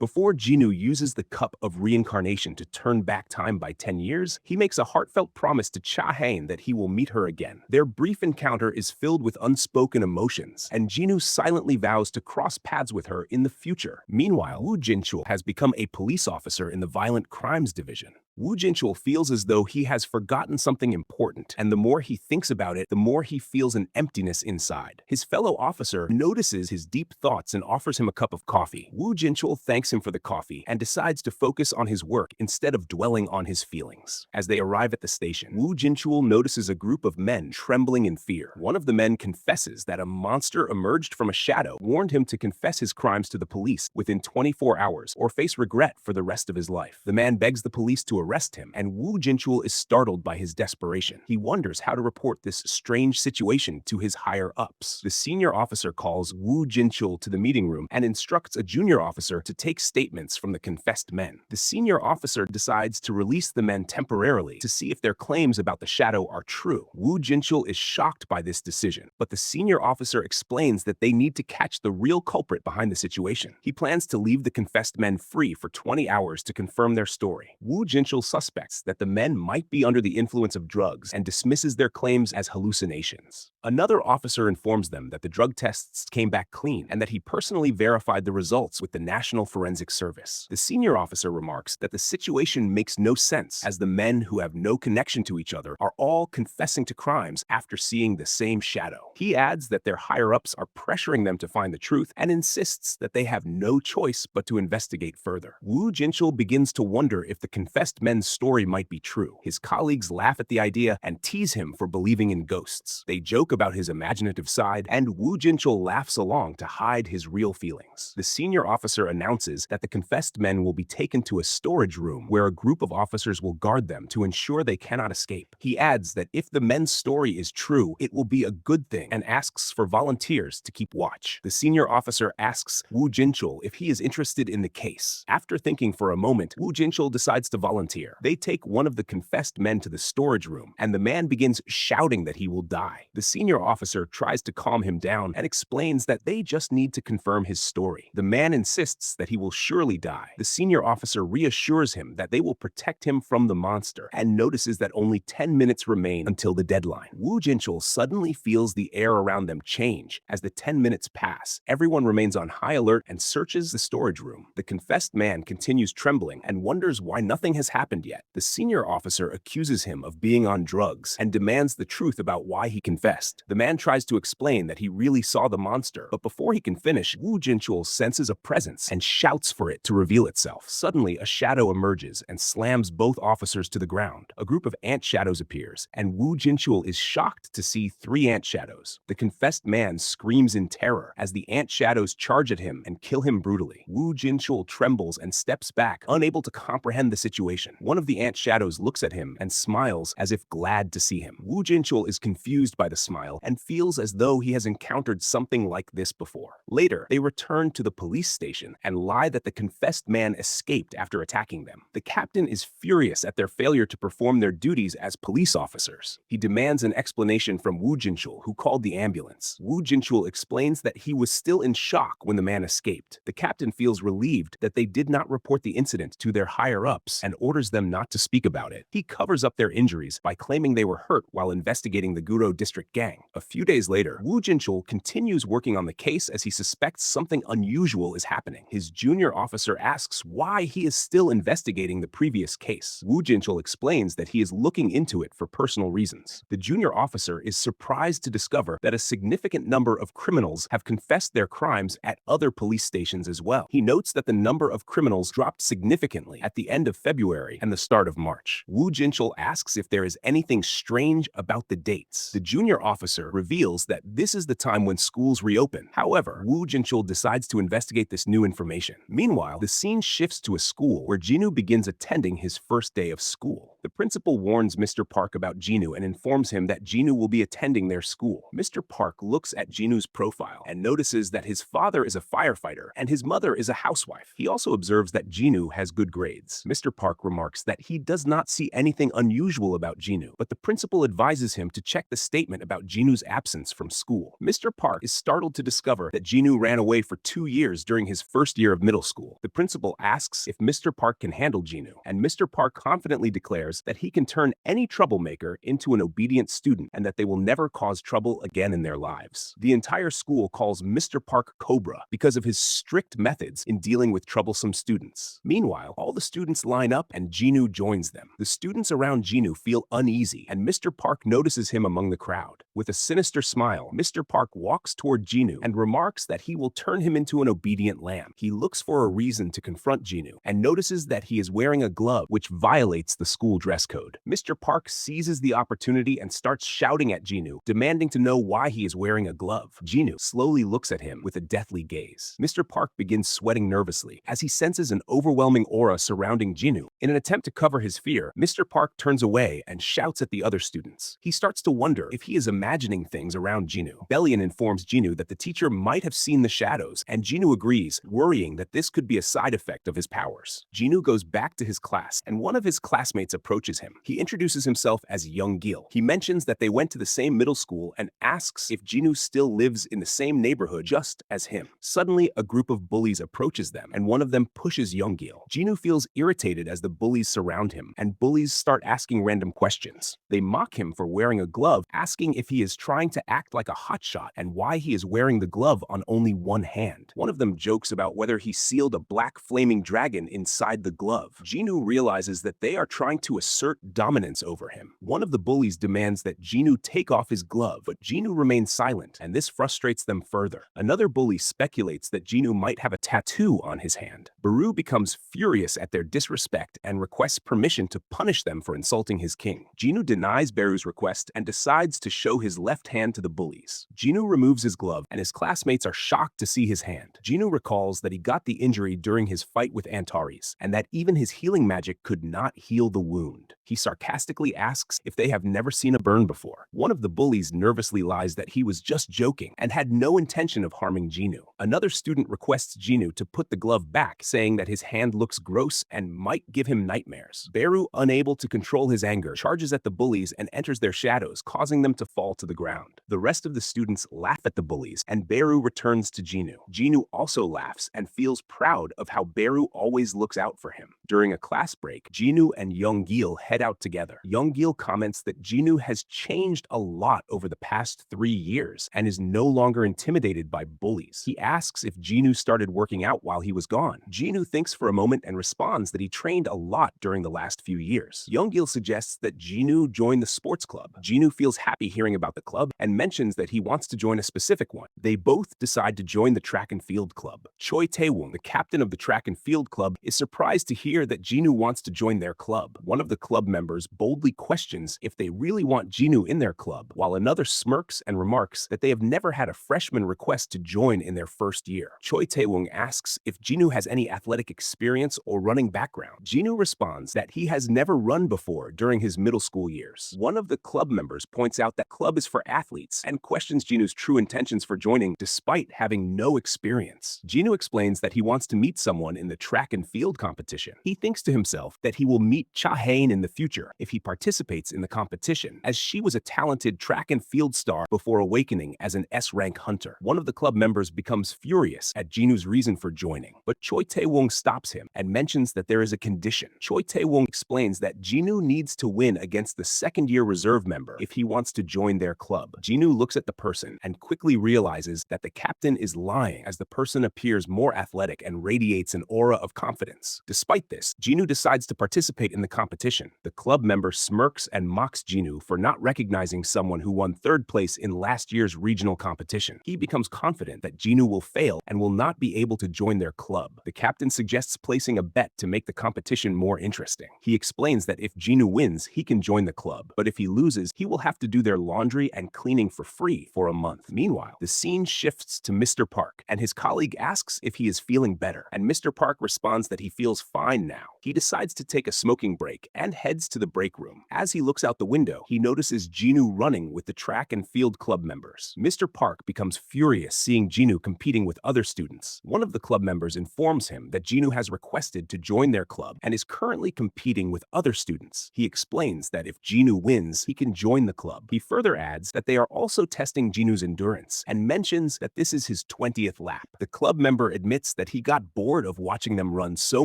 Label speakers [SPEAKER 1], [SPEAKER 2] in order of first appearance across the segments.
[SPEAKER 1] Before Jinwoo uses the cup of reincarnation to turn back time by 10 years, he makes a heartfelt promise to Cha Hae-In that he will meet her again. Their brief encounter is filled with unspoken emotions, and Jinwoo silently vows to cross paths with her in the future. Meanwhile, Woo Jinchul has become a police officer in the Violent Crimes Division. Woo Jinchul feels as though he has forgotten something important, and the more he thinks about it, the more he feels an emptiness inside. His fellow officer notices his deep thoughts and offers him a cup of coffee. Woo Jinchul thanks him for the coffee and decides to focus on his work instead of dwelling on his feelings. As they arrive at the station, Woo Jinchul notices a group of men trembling in fear. One of the men confesses that a monster emerged from a shadow, warned him to confess his crimes to the police within 24 hours or face regret for the rest of his life. The man begs the police to arrest him, and Woo Jinchul is startled by his desperation. He wonders how to report this strange situation to his higher-ups. The senior officer calls Woo Jinchul to the meeting room and instructs a junior officer to take statements from the confessed men. The senior officer decides to release the men temporarily to see if their claims about the shadow are true. Woo Jinchul is shocked by this decision, but the senior officer explains that they need to catch the real culprit behind the situation. He plans to leave the confessed men free for 20 hours to confirm their story. Woo Jinchul suspects that the men might be under the influence of drugs and dismisses their claims as hallucinations. Another officer informs them that the drug tests came back clean and that he personally verified the results with the National Forensic Service. The senior officer remarks that the situation makes no sense, as the men who have no connection to each other are all confessing to crimes after seeing the same shadow. He adds that their higher-ups are pressuring them to find the truth and insists that they have no choice but to investigate further. Woo Jinchul begins to wonder if the confessed men's story might be true. His colleagues laugh at the idea and tease him for believing in ghosts. They joke about his imaginative side, and Woo Jinchul laughs along to hide his real feelings. The senior officer announces that the confessed men will be taken to a storage room where a group of officers will guard them to ensure they cannot escape. He adds that if the men's story is true, it will be a good thing, and asks for volunteers to keep watch. The senior officer asks Woo Jinchul if he is interested in the case. After thinking for a moment, Woo Jinchul decides to volunteer. They take one of the confessed men to the storage room, and the man begins shouting that he will die. The senior officer tries to calm him down and explains that they just need to confirm his story. The man insists that he will surely die. The senior officer reassures him that they will protect him from the monster and notices that only 10 minutes remain until the deadline. Woo Jinchul suddenly feels the air around them change. As the 10 minutes pass, everyone remains on high alert and searches the storage room. The confessed man continues trembling and wonders why nothing has happened yet. The senior officer accuses him of being on drugs and demands the truth about why he confessed. The man tries to explain that he really saw the monster, but before he can finish, Woo Jinchul senses a presence and shouts for it to reveal itself. Suddenly, a shadow emerges and slams both officers to the ground. A group of ant shadows appears, and Woo Jinchul is shocked to see 3 ant shadows. The confessed man screams in terror as the ant shadows charge at him and kill him brutally. Woo Jinchul trembles and steps back, unable to comprehend the situation. One of the ant shadows looks at him and smiles as if glad to see him. Woo Jinchul is confused by the smile and feels as though he has encountered something like this before. Later, they return to the police station and lie that the confessed man escaped after attacking them. The captain is furious at their failure to perform their duties as police officers. He demands an explanation from Woo Jinchul, who called the ambulance. Woo Jinchul explains that he was still in shock when the man escaped. The captain feels relieved that they did not report the incident to their higher-ups and orders them not to speak about it. He covers up their injuries by claiming they were hurt while investigating the Guro District gang. A few days later, Woo Jinchul continues working on the case as he suspects something unusual is happening. His junior officer asks why he is still investigating the previous case. Woo Jinchul explains that he is looking into it for personal reasons. The junior officer is surprised to discover that a significant number of criminals have confessed their crimes at other police stations as well. He notes that the number of criminals dropped significantly at the end of February and the start of March. Woo Jinchul asks if there is anything strange about the dates. The junior officer reveals that this is the time when schools reopen. However, Woo Jinchul decides to investigate this new information. Meanwhile, the scene shifts to a school where Jinwoo begins attending his first day of school. The principal warns Mr. Park about Jinwoo and informs him that Jinwoo will be attending their school. Mr. Park looks at Jinwoo's profile and notices that his father is a firefighter and his mother is a housewife. He also observes that Jinwoo has good grades. Mr. Park remarks that he does not see anything unusual about Jinwoo, but the principal advises him to check the statement about Jinwoo's absence from school. Mr. Park is startled to discover that Jinwoo ran away for 2 years during his first year of middle school. The principal asks if Mr. Park can handle Jinwoo, and Mr. Park confidently declares that he can turn any troublemaker into an obedient student and that they will never cause trouble again in their lives. The entire school calls Mr. Park Cobra because of his strict methods in dealing with troublesome students. Meanwhile, all the students line up and Jinwoo joins them. The students around Jinwoo feel uneasy, and Mr. Park notices him among the crowd. With a sinister smile, Mr. Park walks toward Jinwoo and remarks that he will turn him into an obedient lamb. He looks for a reason to confront Jinwoo and notices that he is wearing a glove which violates the school dress code. Mr. Park seizes the opportunity and starts shouting at Jinwoo, demanding to know why he is wearing a glove. Jinwoo slowly looks at him with a deathly gaze. Mr. Park begins sweating nervously as he senses an overwhelming aura surrounding Jinwoo. In an attempt to cover his fear, Mr. Park turns away and shouts at the other students. He starts to wonder if he is imagining things around Jinwoo. Bellion informs Jinwoo that the teacher might have seen the shadows, and Jinwoo agrees, worrying that this could be a side effect of his powers. Jinwoo goes back to his class, and one of his classmates approaches him. He introduces himself as Young Gil. He mentions that they went to the same middle school and asks if Jinwoo still lives in the same neighborhood just as him. Suddenly, a group of bullies approaches them, and one of them pushes Young Gil. Jinwoo feels irritated as the bullies surround him, and bullies start asking random questions. They mock him for wearing a glove, asking if he is trying to act like a hotshot and why he is wearing the glove on only one hand. One of them jokes about whether he sealed a black flaming dragon inside the glove. Jinwoo realizes that they are trying to assert dominance over him. One of the bullies demands that Jinwoo take off his glove, but Jinwoo remains silent, and this frustrates them further. Another bully speculates that Jinwoo might have a tattoo on his hand. Beru becomes furious at their disrespect and requests permission to punish them for insulting his king. Jinwoo denies Beru's request and decides to show his left hand to the bullies. Jinwoo removes his glove, and his classmates are shocked to see his hand. Jinwoo recalls that he got the injury during his fight with Antares, and that even his healing magic could not heal the wound. He sarcastically asks if they have never seen a burn before. One of the bullies nervously lies that he was just joking and had no intention of harming Jinwoo. Another student requests Jinwoo to put the glove back, saying that his hand looks gross and might give him nightmares. Beru, unable to control his anger, charges at the bullies and enters their shadows, causing them to fall to the ground. The rest of the students laugh at the bullies, and Beru returns to Jinwoo. Jinwoo also laughs and feels proud of how Beru always looks out for him. During a class break, Jinwoo and Young Gil head out together. Young Gil comments that Jinwoo has changed a lot over the past 3 years and is no longer intimidated by bullies. He asks if Jinwoo started working out while he was gone. Jinwoo thinks for a moment and responds that he trained a lot during the last few years. Young Gil suggests that Jinwoo join the sports club. Jinwoo feels happy hearing about the club and mentions that he wants to join a specific one. They both decide to join the track and field club. Choi Tae-woong, the captain of the track and field club, is surprised to hear that Jinwoo wants to join their club. One of the club members boldly questions if they really want Jinwoo in their club, while another smirks and remarks that they have never had a freshman request to join in their first year. Choi Tae-woong asks if Jinwoo has any athletic experience or running background. Jinwoo responds that he has never run before during his middle school years. One of the club members points out that club is for athletes and questions Jinwoo's true intentions for joining despite having no experience. Jinwoo explains that he wants to meet someone in the track and field competition. He thinks to himself that he will meet Cha Hae-In in the future if he participates in the competition, as she was a talented track and field star before awakening as an S-rank hunter. One of the club members becomes furious at Jinwoo's reason for joining, but Choi Tae-woong stops him and mentions that there is a condition. Choi Tae-woong explains that Jinwoo needs to win against the second-year reserve member if he wants to join their club. Jinwoo looks at the person and quickly realizes that the captain is lying, as the person appears more athletic and radiates an aura of confidence. Despite this, Jinwoo decides to participate in the competition. The club member smirks and mocks Jinwoo for not recognizing someone who won third place in last year's regional competition. He becomes confident that Jinwoo will fail and will not be able to join their club. The captain suggests placing a bet to make the competition more interesting. He explains that if Jinwoo wins, he can join the club, but if he loses, he will have to do their laundry and cleaning for free for a month. Meanwhile, the scene shifts to Mr. Park, and his colleague asks if he is feeling better, and Mr. Park responds that he feels fine now. He decides to take a smoking break and heads to the break room. As he looks out the window, he notices Jinwoo running with the track and field club members. Mr. Park becomes furious seeing Jinwoo competing with other students. One of the club members informs him that Jinwoo has requested to join their club and is currently competing with other students. He explains that if Jinwoo wins, he can join the club. He further adds that they are also testing Jinwoo's endurance and mentions that this is his 20th lap. The club member admits that he got bored of watching them run so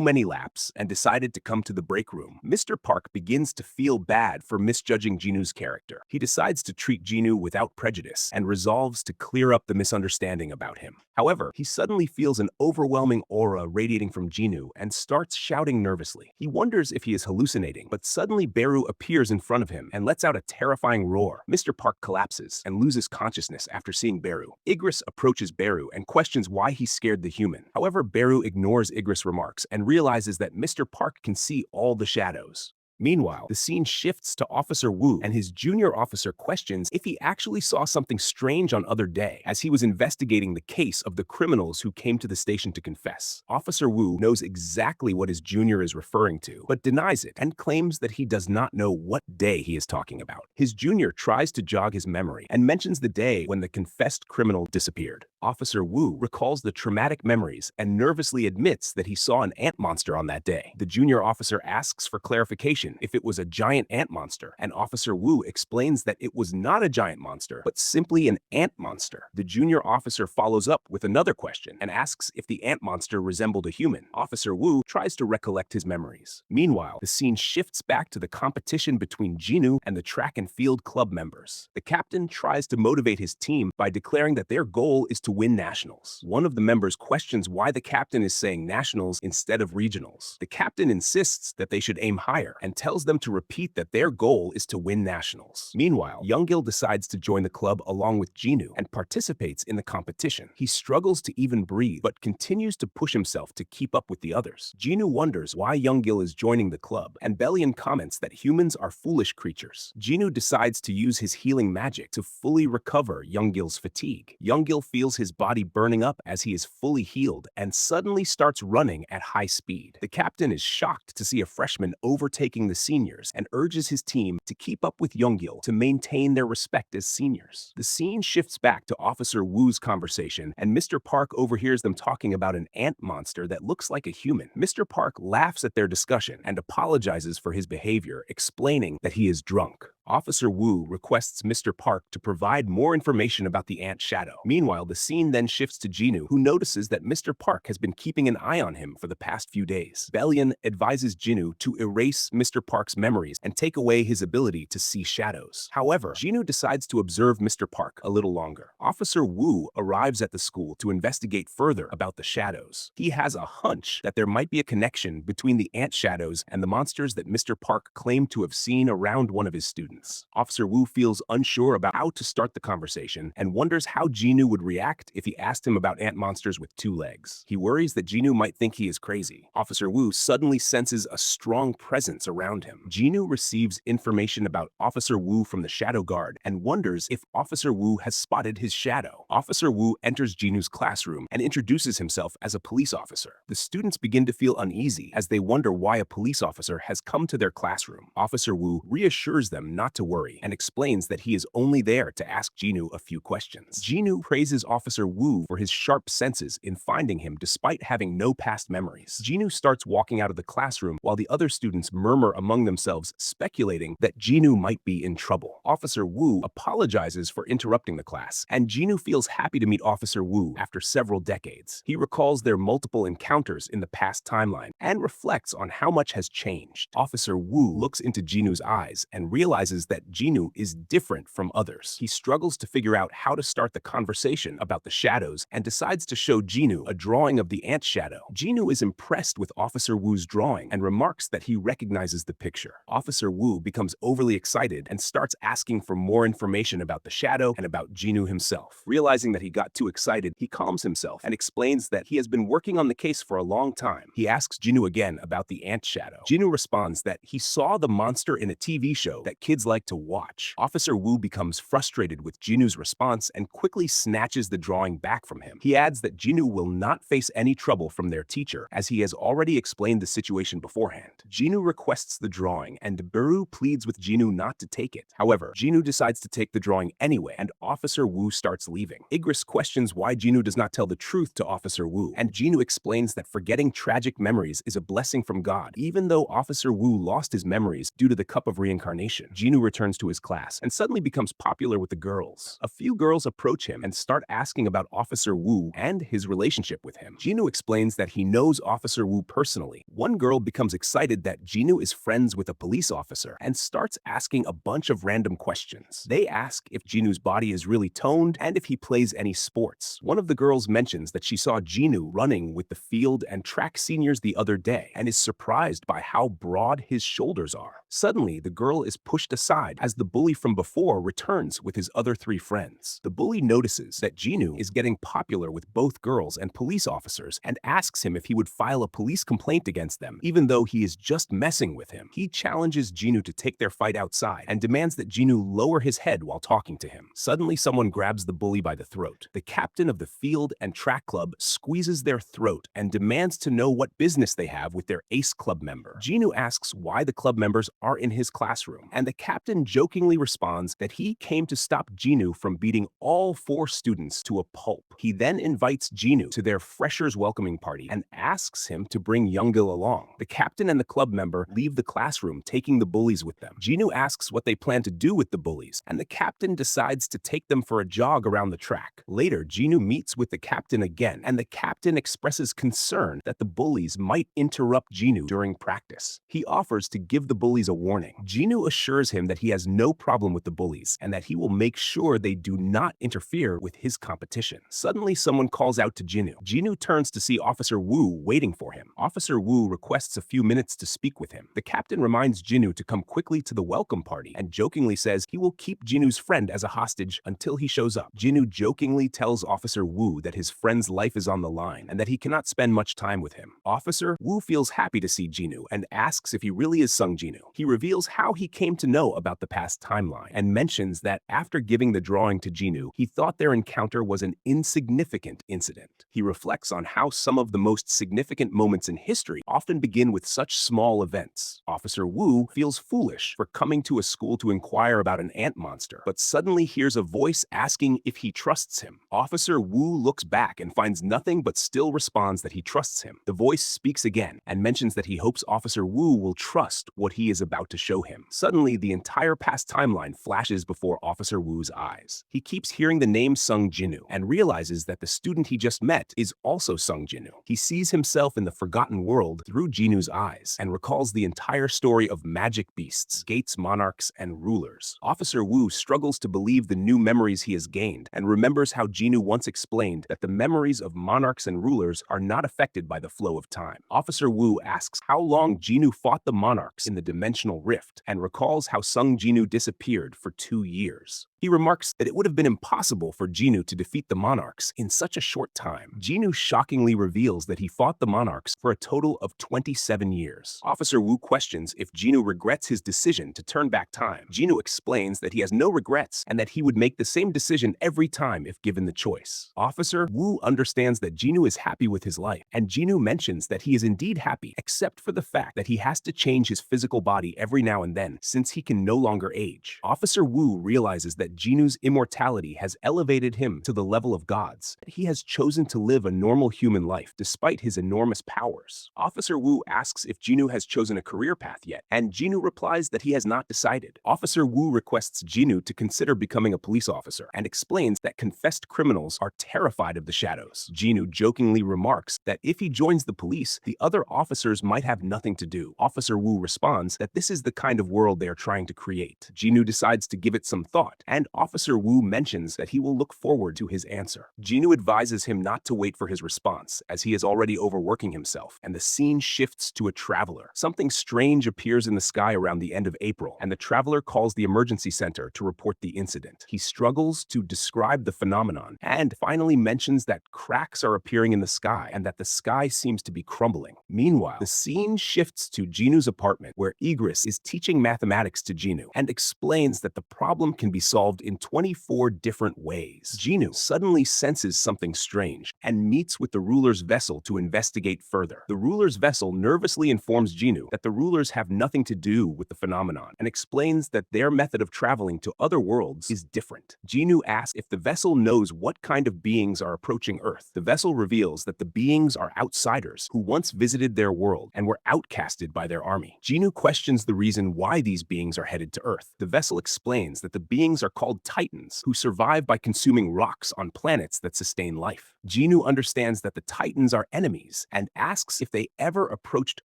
[SPEAKER 1] many laps and decided to come to the break room. Mr. Park begins to feel bad for misjudging Jinwoo's character. He decides to treat Jinwoo without prejudice and resolves to clear up the misunderstanding about him. However, he suddenly feels an overwhelming aura radiating from Jinwoo and starts shouting nervously. He wonders if he is hallucinating, but suddenly Beru appears in front of him and lets out a terrifying roar. Mr. Park collapses and loses consciousness after seeing Beru. Igris approaches Beru and questions why he scared the human. However, Beru ignores Igris' remarks and realizes that Mr. Park can see all the shadows. Meanwhile, the scene shifts to Officer Woo, and his junior officer questions if he actually saw something strange on other day as he was investigating the case of the criminals who came to the station to confess. Officer Woo knows exactly what his junior is referring to, but denies it and claims that he does not know what day he is talking about. His junior tries to jog his memory and mentions the day when the confessed criminal disappeared. Officer Woo recalls the traumatic memories and nervously admits that he saw an ant monster on that day. The junior officer asks for clarification if it was a giant ant monster, and Officer Woo explains that it was not a giant monster, but simply an ant monster. The junior officer follows up with another question and asks if the ant monster resembled a human. Officer Woo tries to recollect his memories. Meanwhile, the scene shifts back to the competition between Jinwoo and the track and field club members. The captain tries to motivate his team by declaring that their goal is to win nationals. One of the members questions why the captain is saying nationals instead of regionals. The captain insists that they should aim higher and tells them to repeat that their goal is to win nationals. Meanwhile, Younggil decides to join the club along with Jinwoo and participates in the competition. He struggles to even breathe, but continues to push himself to keep up with the others. Jinwoo wonders why Younggil is joining the club, and Bellion comments that humans are foolish creatures. Jinwoo decides to use his healing magic to fully recover Younggil's fatigue. Younggil feels his body burning up as he is fully healed and suddenly starts running at high speed. The captain is shocked to see a freshman overtaking the seniors and urges his team to keep up with Younggil to maintain their respect as seniors. The scene shifts back to Officer Woo's conversation, and Mr. Park overhears them talking about an ant monster that looks like a human. Mr. Park laughs at their discussion and apologizes for his behavior, explaining that he is drunk. Officer Woo requests Mr. Park to provide more information about the ant shadow. Meanwhile, the scene then shifts to Jinwoo, who notices that Mr. Park has been keeping an eye on him for the past few days. Bellion advises Jinwoo to erase Mr. Park's memories and take away his ability to see shadows. However, Jinwoo decides to observe Mr. Park a little longer. Officer Woo arrives at the school to investigate further about the shadows. He has a hunch that there might be a connection between the ant shadows and the monsters that Mr. Park claimed to have seen around one of his students. Officer Woo feels unsure about how to start the conversation and wonders how Jinwoo would react if he asked him about ant monsters with 2 legs. He worries that Jinwoo might think he is crazy. Officer Woo suddenly senses a strong presence around him. Jinwoo receives information about Officer Woo from the Shadow Guard and wonders if Officer Woo has spotted his shadow. Officer Woo enters Jinwoo's classroom and introduces himself as a police officer. The students begin to feel uneasy as they wonder why a police officer has come to their classroom. Officer Woo reassures them not to worry and explains that he is only there to ask Jinwoo a few questions. Jinwoo praises Officer Woo for his sharp senses in finding him despite having no past memories. Jinwoo starts walking out of the classroom while the other students murmur among themselves, speculating that Jinwoo might be in trouble. Officer Woo apologizes for interrupting the class, and Jinwoo feels happy to meet Officer Woo after several decades. He recalls their multiple encounters in the past timeline and reflects on how much has changed. Officer Woo looks into Jinwoo's eyes and realizes that Jinwoo is different from others. He struggles to figure out how to start the conversation about the shadows and decides to show Jinwoo a drawing of the ant shadow. Jinwoo is impressed with Officer Woo's drawing and remarks that he recognizes the picture. Officer Woo becomes overly excited and starts asking for more information about the shadow and about Jinwoo himself. Realizing that he got too excited, he calms himself and explains that he has been working on the case for a long time. He asks Jinwoo again about the ant shadow. Jinwoo responds that he saw the monster in a TV show that kids kids like to watch. Officer Woo becomes frustrated with Jinwoo's response and quickly snatches the drawing back from him. He adds that Jinwoo will not face any trouble from their teacher, as he has already explained the situation beforehand. Jinwoo requests the drawing, and Beru pleads with Jinwoo not to take it. However, Jinwoo decides to take the drawing anyway, and Officer Woo starts leaving. Igris questions why Jinwoo does not tell the truth to Officer Woo, and Jinwoo explains that forgetting tragic memories is a blessing from God, even though Officer Woo lost his memories due to the Cup of Reincarnation. Jinwoo returns to his class and suddenly becomes popular with the girls. A few girls approach him and start asking about Officer Woo and his relationship with him. Jinwoo explains that he knows Officer Woo personally. One girl becomes excited that Jinwoo is friends with a police officer and starts asking a bunch of random questions. They ask if Jinwoo's body is really toned and if he plays any sports. One of the girls mentions that she saw Jinwoo running with the field and track seniors the other day and is surprised by how broad his shoulders are. Suddenly, the girl is pushed aside as the bully from before returns with his other three friends. The bully notices that Jinwoo is getting popular with both girls and police officers and asks him if he would file a police complaint against them, even though he is just messing with him. He challenges Jinwoo to take their fight outside and demands that Jinwoo lower his head while talking to him. Suddenly, someone grabs the bully by the throat. The captain of the field and track club squeezes their throat and demands to know what business they have with their ace club member. Jinwoo asks why the club members are in his classroom, and the captain jokingly responds that he came to stop Jinwoo from beating all 4 students to a pulp. He then invites Jinwoo to their freshers welcoming party and asks him to bring Youngil along. The captain and the club member leave the classroom, taking the bullies with them. Jinwoo asks what they plan to do with the bullies, and the captain decides to take them for a jog around the track. Later, Jinwoo meets with the captain again, and the captain expresses concern that the bullies might interrupt Jinwoo during practice. He offers to give the bullies a warning. Jinwoo assures him that he has no problem with the bullies and that he will make sure they do not interfere with his competition. Suddenly, someone calls out to Jinwoo. Jinwoo turns to see Officer Woo waiting for him. Officer Woo requests a few minutes to speak with him. The captain reminds Jinwoo to come quickly to the welcome party and jokingly says he will keep Jinwoo's friend as a hostage until he shows up. Jinwoo jokingly tells Officer Woo that his friend's life is on the line and that he cannot spend much time with him. Officer Woo feels happy to see Jinwoo and asks if he really is Sung Jinwoo. He reveals how he came to know about the past timeline and mentions that after giving the drawing to Jinwoo, he thought their encounter was an insignificant incident. He reflects on how some of the most significant moments in history often begin with such small events. Officer Woo feels foolish for coming to a school to inquire about an ant monster, but suddenly hears a voice asking if he trusts him. Officer Woo looks back and finds nothing but still responds that he trusts him. The voice speaks again and mentions that he hopes Officer Woo will trust what he is about to show him. Suddenly, the entire past timeline flashes before Officer Woo's eyes. He keeps hearing the name Sung Jinwoo and realizes that the student he just met is also Sung Jinwoo. He sees himself in the forgotten world through Jinwoo's eyes and recalls the entire story of magic beasts, gates, monarchs, and rulers. Officer Woo struggles to believe the new memories he has gained and remembers how Jinwoo once explained that the memories of monarchs and rulers are not affected by the flow of time. Officer Woo asks how long Jinwoo fought the monarchs in the dimensional rift and recalls how Sung Jinwoo disappeared for 2 years. He remarks that it would have been impossible for Jinwoo to defeat the monarchs in such a short time. Jinwoo shockingly reveals that he fought the monarchs for a total of 27 years. Officer Woo questions if Jinwoo regrets his decision to turn back time. Jinwoo explains that he has no regrets and that he would make the same decision every time if given the choice. Officer Woo understands that Jinwoo is happy with his life, and Jinwoo mentions that he is indeed happy, except for the fact that he has to change his physical body every now and then since he can no longer age. Officer Woo realizes that Jinwoo's immortality has elevated him to the level of gods. He has chosen to live a normal human life despite his enormous powers. Officer Woo asks if Jinwoo has chosen a career path yet, and Jinwoo replies that he has not decided. Officer Woo requests Jinwoo to consider becoming a police officer and explains that confessed criminals are terrified of the shadows. Jinwoo jokingly remarks that if he joins the police, the other officers might have nothing to do. Officer Woo responds that this is the kind of world they are trying to create. Jinwoo decides to give it some thought and and Officer Woo mentions that he will look forward to his answer. Jinwoo advises him not to wait for his response, as he is already overworking himself, and the scene shifts to a traveler. Something strange appears in the sky around the end of April, and the traveler calls the emergency center to report the incident. He struggles to describe the phenomenon, and finally mentions that cracks are appearing in the sky and that the sky seems to be crumbling. Meanwhile, the scene shifts to Jinwoo's apartment, where Igris is teaching mathematics to Jinwoo and explains that the problem can be solved in 24 different ways. Jinwoo suddenly senses something strange and meets with the ruler's vessel to investigate further. The ruler's vessel nervously informs Jinwoo that the rulers have nothing to do with the phenomenon and explains that their method of traveling to other worlds is different. Jinwoo asks if the vessel knows what kind of beings are approaching Earth. The vessel reveals that the beings are outsiders who once visited their world and were outcasted by their army. Jinwoo questions the reason why these beings are headed to Earth. The vessel explains that the beings are called Titans, who survive by consuming rocks on planets that sustain life. Jinwoo understands that the Titans are enemies and asks if they ever approached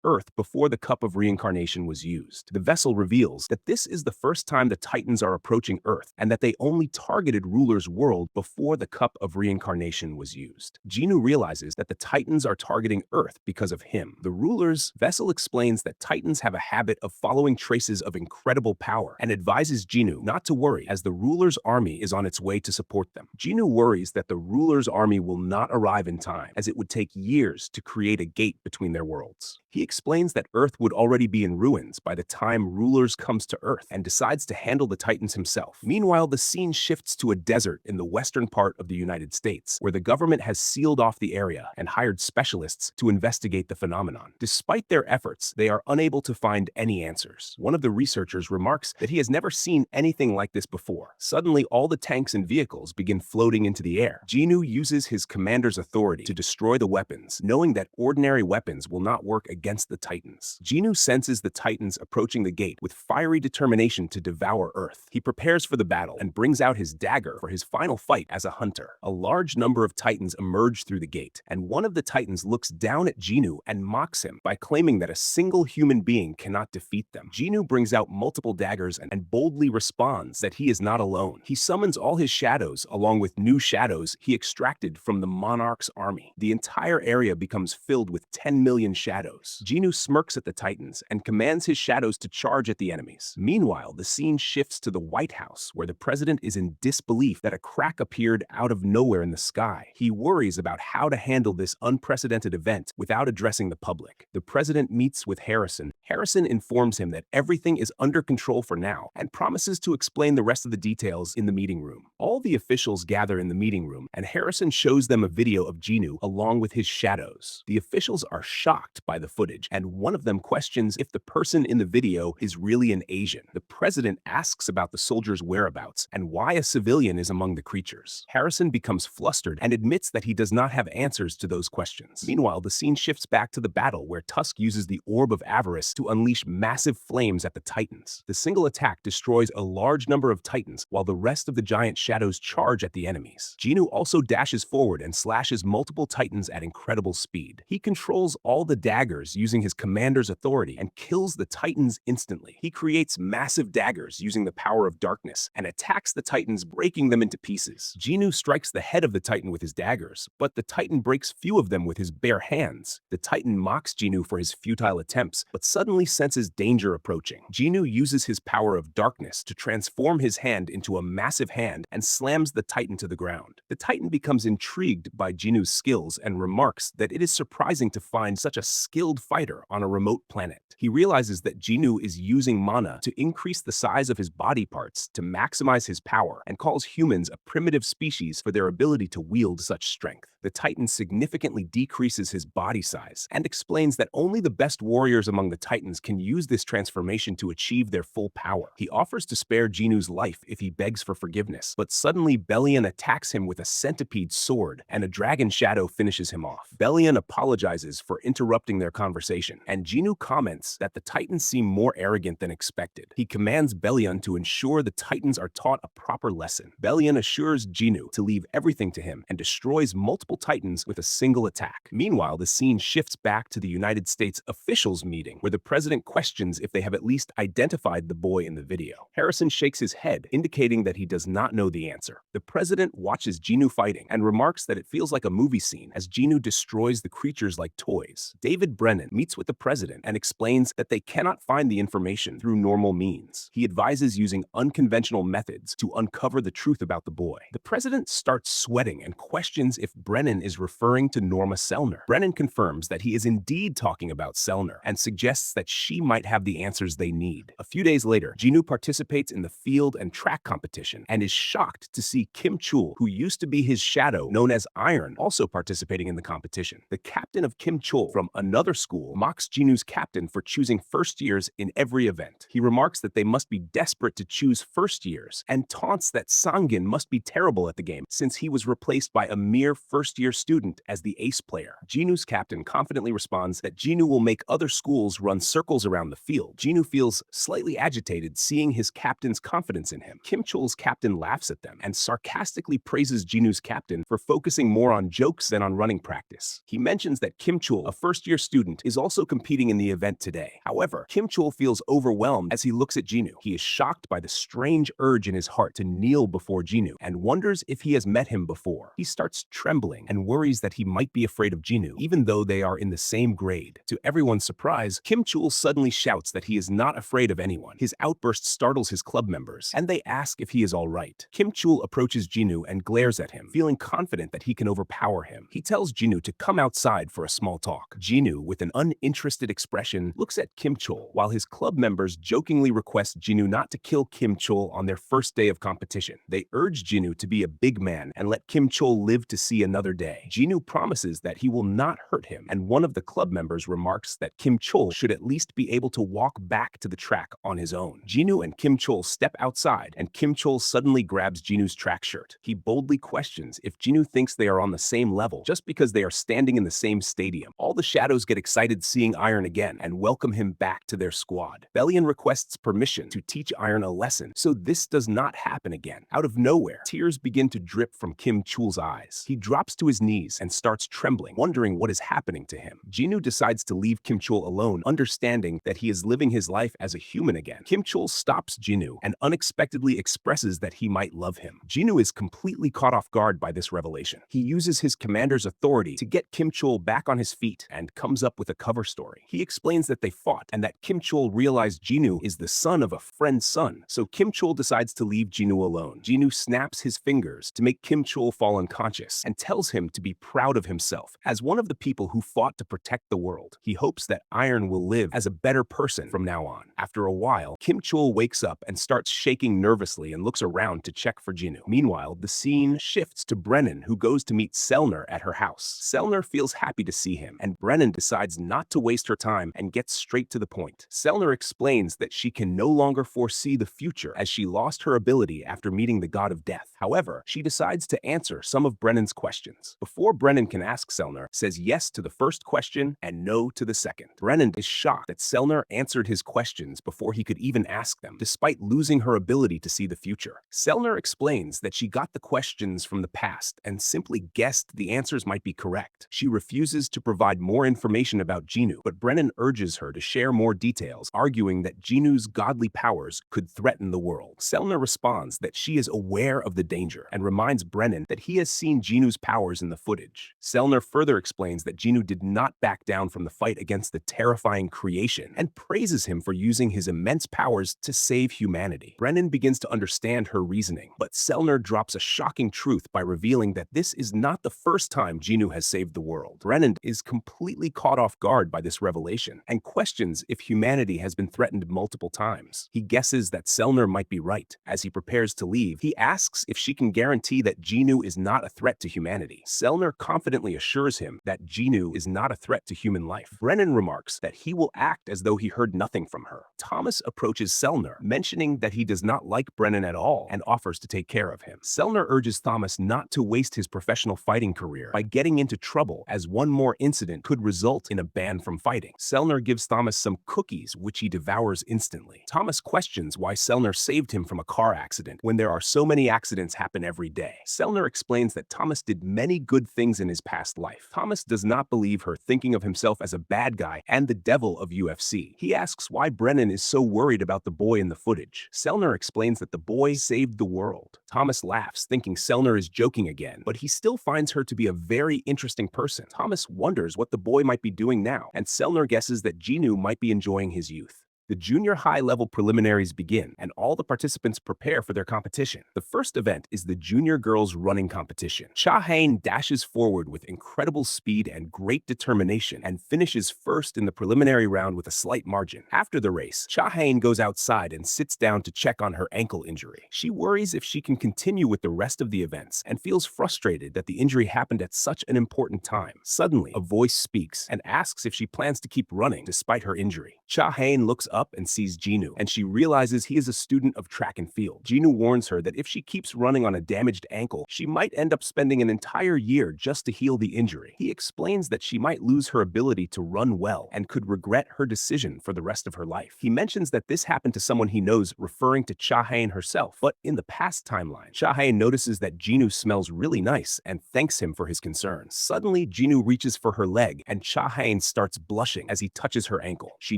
[SPEAKER 1] Earth before the Cup of Reincarnation was used. The vessel reveals that this is the first time the Titans are approaching Earth and that they only targeted Ruler's world before the Cup of Reincarnation was used. Jinwoo realizes that the Titans are targeting Earth because of him. The Ruler's vessel explains that Titans have a habit of following traces of incredible power and advises Jinwoo not to worry, as the Ruler's army is on its way to support them. Jinwoo worries that the Ruler's army will not arrive in time, as it would take years to create a gate between their worlds. He explains that Earth would already be in ruins by the time Rulers comes to Earth and decides to handle the Titans himself. Meanwhile, the scene shifts to a desert in the western part of the United States, where the government has sealed off the area and hired specialists to investigate the phenomenon. Despite their efforts, they are unable to find any answers. One of the researchers remarks that he has never seen anything like this before. Suddenly, all the tanks and vehicles begin floating into the air. Jinwoo uses his commander's authority to destroy the weapons, knowing that ordinary weapons will not work against the Titans. Jinwoo senses the Titans approaching the gate with fiery determination to devour Earth. He prepares for the battle and brings out his dagger for his final fight as a hunter. A large number of Titans emerge through the gate, and one of the Titans looks down at Jinwoo and mocks him by claiming that a single human being cannot defeat them. Jinwoo brings out multiple daggers and boldly responds that he is not alone. He summons all his shadows along with new shadows he extracted from the Monarch's army. The entire area becomes filled with 10 million shadows. Jinwoo smirks at the Titans and commands his shadows to charge at the enemies. Meanwhile, the scene shifts to the White House, where the president is in disbelief that a crack appeared out of nowhere in the sky. He worries about how to handle this unprecedented event without addressing the public. The president meets with Harrison. Harrison informs him that everything is under control for now and promises to explain the rest of the details in the meeting room. All the officials gather in the meeting room, and Harrison shows them a video of Jinwoo along with his shadows. The officials are shocked by the footage, and one of them questions if the person in the video is really an Asian. The president asks about the soldier's whereabouts and why a civilian is among the creatures. Harrison becomes flustered and admits that he does not have answers to those questions. Meanwhile, the scene shifts back to the battle, where Tusk uses the Orb of Avarice to unleash massive flames at the Titans. The single attack destroys a large number of Titans, while the rest of the giant shadows charge at the enemies. Jinwoo also dashes forward and slashes multiple Titans at incredible speed. He controls all the daggers using his commander's authority and kills the Titans instantly. He creates massive daggers using the power of darkness and attacks the Titans, breaking them into pieces. Jinwoo strikes the head of the Titan with his daggers, but the Titan breaks few of them with his bare hands. The Titan mocks Jinwoo for his futile attempts, but suddenly senses danger approaching. Jinwoo uses his power of darkness to transform his hand into a massive hand and slams the Titan to the ground. The Titan becomes intrigued by Jinwoo's skills and remarks that it is surprising to find such a skilled fighter on a remote planet. He realizes that Jinwoo is using mana to increase the size of his body parts to maximize his power, and calls humans a primitive species for their ability to wield such strength. The Titan significantly decreases his body size and explains that only the best warriors among the Titans can use this transformation to achieve their full power. He offers to spare Jinwoo's life if he begs for forgiveness, but suddenly Belian attacks him with a centipede sword, and a dragon shadow finishes him off. Belian apologizes for interrupting their conversation conversation, and Jinwoo comments that the Titans seem more arrogant than expected. He commands Bellion to ensure the Titans are taught a proper lesson. Bellion assures Jinwoo to leave everything to him and destroys multiple Titans with a single attack. Meanwhile, the scene shifts back to the United States officials meeting, where the president questions if they have at least identified the boy in the video. Harrison shakes his head, indicating that he does not know the answer. The president watches Jinwoo fighting and remarks that it feels like a movie scene as Jinwoo destroys the creatures like toys. David Brennan meets with the president and explains that they cannot find the information through normal means. He advises using unconventional methods to uncover the truth about the boy. The president starts sweating and questions if Brennan is referring to Norma Selner. Brennan confirms that he is indeed talking about Selner and suggests that she might have the answers they need. A few days later, Jinwoo participates in the field and track competition and is shocked to see Kim Chul, who used to be his shadow known as Iron, also participating in the competition. The captain of Kim Chul from another school mocks Jinwoo's captain for choosing first years in every event. He remarks that they must be desperate to choose first years and taunts that Sangin must be terrible at the game since he was replaced by a mere first-year student as the ace player. Jinwoo's captain confidently responds that Jinwoo will make other schools run circles around the field. Jinwoo feels slightly agitated seeing his captain's confidence in him. Kim Chul's captain laughs at them and sarcastically praises Jinwoo's captain for focusing more on jokes than on running practice. He mentions that Kim Chul, a first-year student, is also competing in the event today. However, Kim Chul feels overwhelmed as he looks at Jinwoo. He is shocked by the strange urge in his heart to kneel before Jinwoo and wonders if he has met him before. He starts trembling and worries that he might be afraid of Jinwoo, even though they are in the same grade. To everyone's surprise, Kim Chul suddenly shouts that he is not afraid of anyone. His outburst startles his club members, and they ask if he is all right. Kim Chul approaches Jinwoo and glares at him, feeling confident that he can overpower him. He tells Jinwoo to come outside for a small talk. Jinwoo, with an uninterested expression, looks at Kim Chul, while his club members jokingly request Jinwoo not to kill Kim Chul on their first day of competition. They urge Jinwoo to be a big man and let Kim Chul live to see another day. Jinwoo promises that he will not hurt him, and one of the club members remarks that Kim Chul should at least be able to walk back to the track on his own. Jinwoo and Kim Chul step outside, and Kim Chul suddenly grabs Jinwoo's track shirt. He boldly questions if Jinwoo thinks they are on the same level just because they are standing in the same stadium. All the shadows get excited seeing Iron again and welcome him back to their squad. Bellion requests permission to teach Iron a lesson so this does not happen again. Out of nowhere, tears begin to drip from Kim Chul's eyes. He drops to his knees and starts trembling, wondering what is happening to him. Jinwoo decides to leave Kim Chul alone, understanding that he is living his life as a human again. Kim Chul stops Jinwoo and unexpectedly expresses that he might love him. Jinwoo is completely caught off guard by this revelation. He uses his commander's authority to get Kim Chul back on his feet and comes up with a cover story. He explains that they fought and that Kim Chul realized Jinwoo is the son of a friend's son, so Kim Chul decides to leave Jinwoo alone. Jinwoo snaps his fingers to make Kim Chul fall unconscious and tells him to be proud of himself as one of the people who fought to protect the world. He hopes that Iron will live as a better person from now on. After a while, Kim Chul wakes up and starts shaking nervously and looks around to check for Jinwoo. Meanwhile, the scene shifts to Brennan, who goes to meet Selner at her house. Selner feels happy to see him, and Brennan decides not to waste her time and gets straight to the point. Selner explains that she can no longer foresee the future as she lost her ability after meeting the god of death. However, she decides to answer some of Brennan's questions. Before Brennan can ask, Selner says yes to the first question and no to the second. Brennan is shocked that Selner answered his questions before he could even ask them, despite losing her ability to see the future. Selner explains that she got the questions from the past and simply guessed the answers might be correct. She refuses to provide more information about Jinwoo, but Brennan urges her to share more details, arguing that Jinwoo's godly powers could threaten the world. Selner responds that she is aware of the danger and reminds Brennan that he has seen Jinwoo's powers in the footage. Selner further explains that Jinwoo did not back down from the fight against the terrifying creation and praises him for using his immense powers to save humanity. Brennan begins to understand her reasoning, but Selner drops a shocking truth by revealing that this is not the first time Jinwoo has saved the world. Brennan is completely caught off guard by this revelation and questions if humanity has been threatened multiple times. He guesses that Selner might be right. As he prepares to leave, he asks if she can guarantee that Jinwoo is not a threat to humanity. Selner confidently assures him that Jinwoo is not a threat to human life. Brennan remarks that he will act as though he heard nothing from her. Thomas approaches Selner, mentioning that he does not like Brennan at all and offers to take care of him. Selner urges Thomas not to waste his professional fighting career by getting into trouble, as one more incident could result in in a ban from fighting. Selner gives Thomas some cookies, which he devours instantly. Thomas questions why Selner saved him from a car accident when there are so many accidents happen every day. Selner explains that Thomas did many good things in his past life. Thomas does not believe her, thinking of himself as a bad guy and the devil of UFC. He asks why Brennan is so worried about the boy in the footage. Selner explains that the boy saved the world. Thomas laughs, thinking Selner is joking again, but he still finds her to be a very interesting person. Thomas wonders what the boy might be doing now, and Selner guesses that Jinwoo might be enjoying his youth. The junior high-level preliminaries begin, and all the participants prepare for their competition. The first event is the junior girls running competition. Cha Hae-In dashes forward with incredible speed and great determination and finishes first in the preliminary round with a slight margin. After the race, Cha Hae-In goes outside and sits down to check on her ankle injury. She worries if she can continue with the rest of the events and feels frustrated that the injury happened at such an important time. Suddenly, a voice speaks and asks if she plans to keep running despite her injury. Cha Hae-In looks up and sees Jinwoo, and she realizes he is a student of track and field. Jinwoo warns her that if she keeps running on a damaged ankle, she might end up spending an entire year just to heal the injury. He explains that she might lose her ability to run well and could regret her decision for the rest of her life. He mentions that this happened to someone he knows, referring to Cha Hae-In herself, but in the past timeline, Cha Hae-In notices that Jinwoo smells really nice and thanks him for his concerns. Suddenly, Jinwoo reaches for her leg, and Cha Hae-In starts blushing as he touches her ankle. She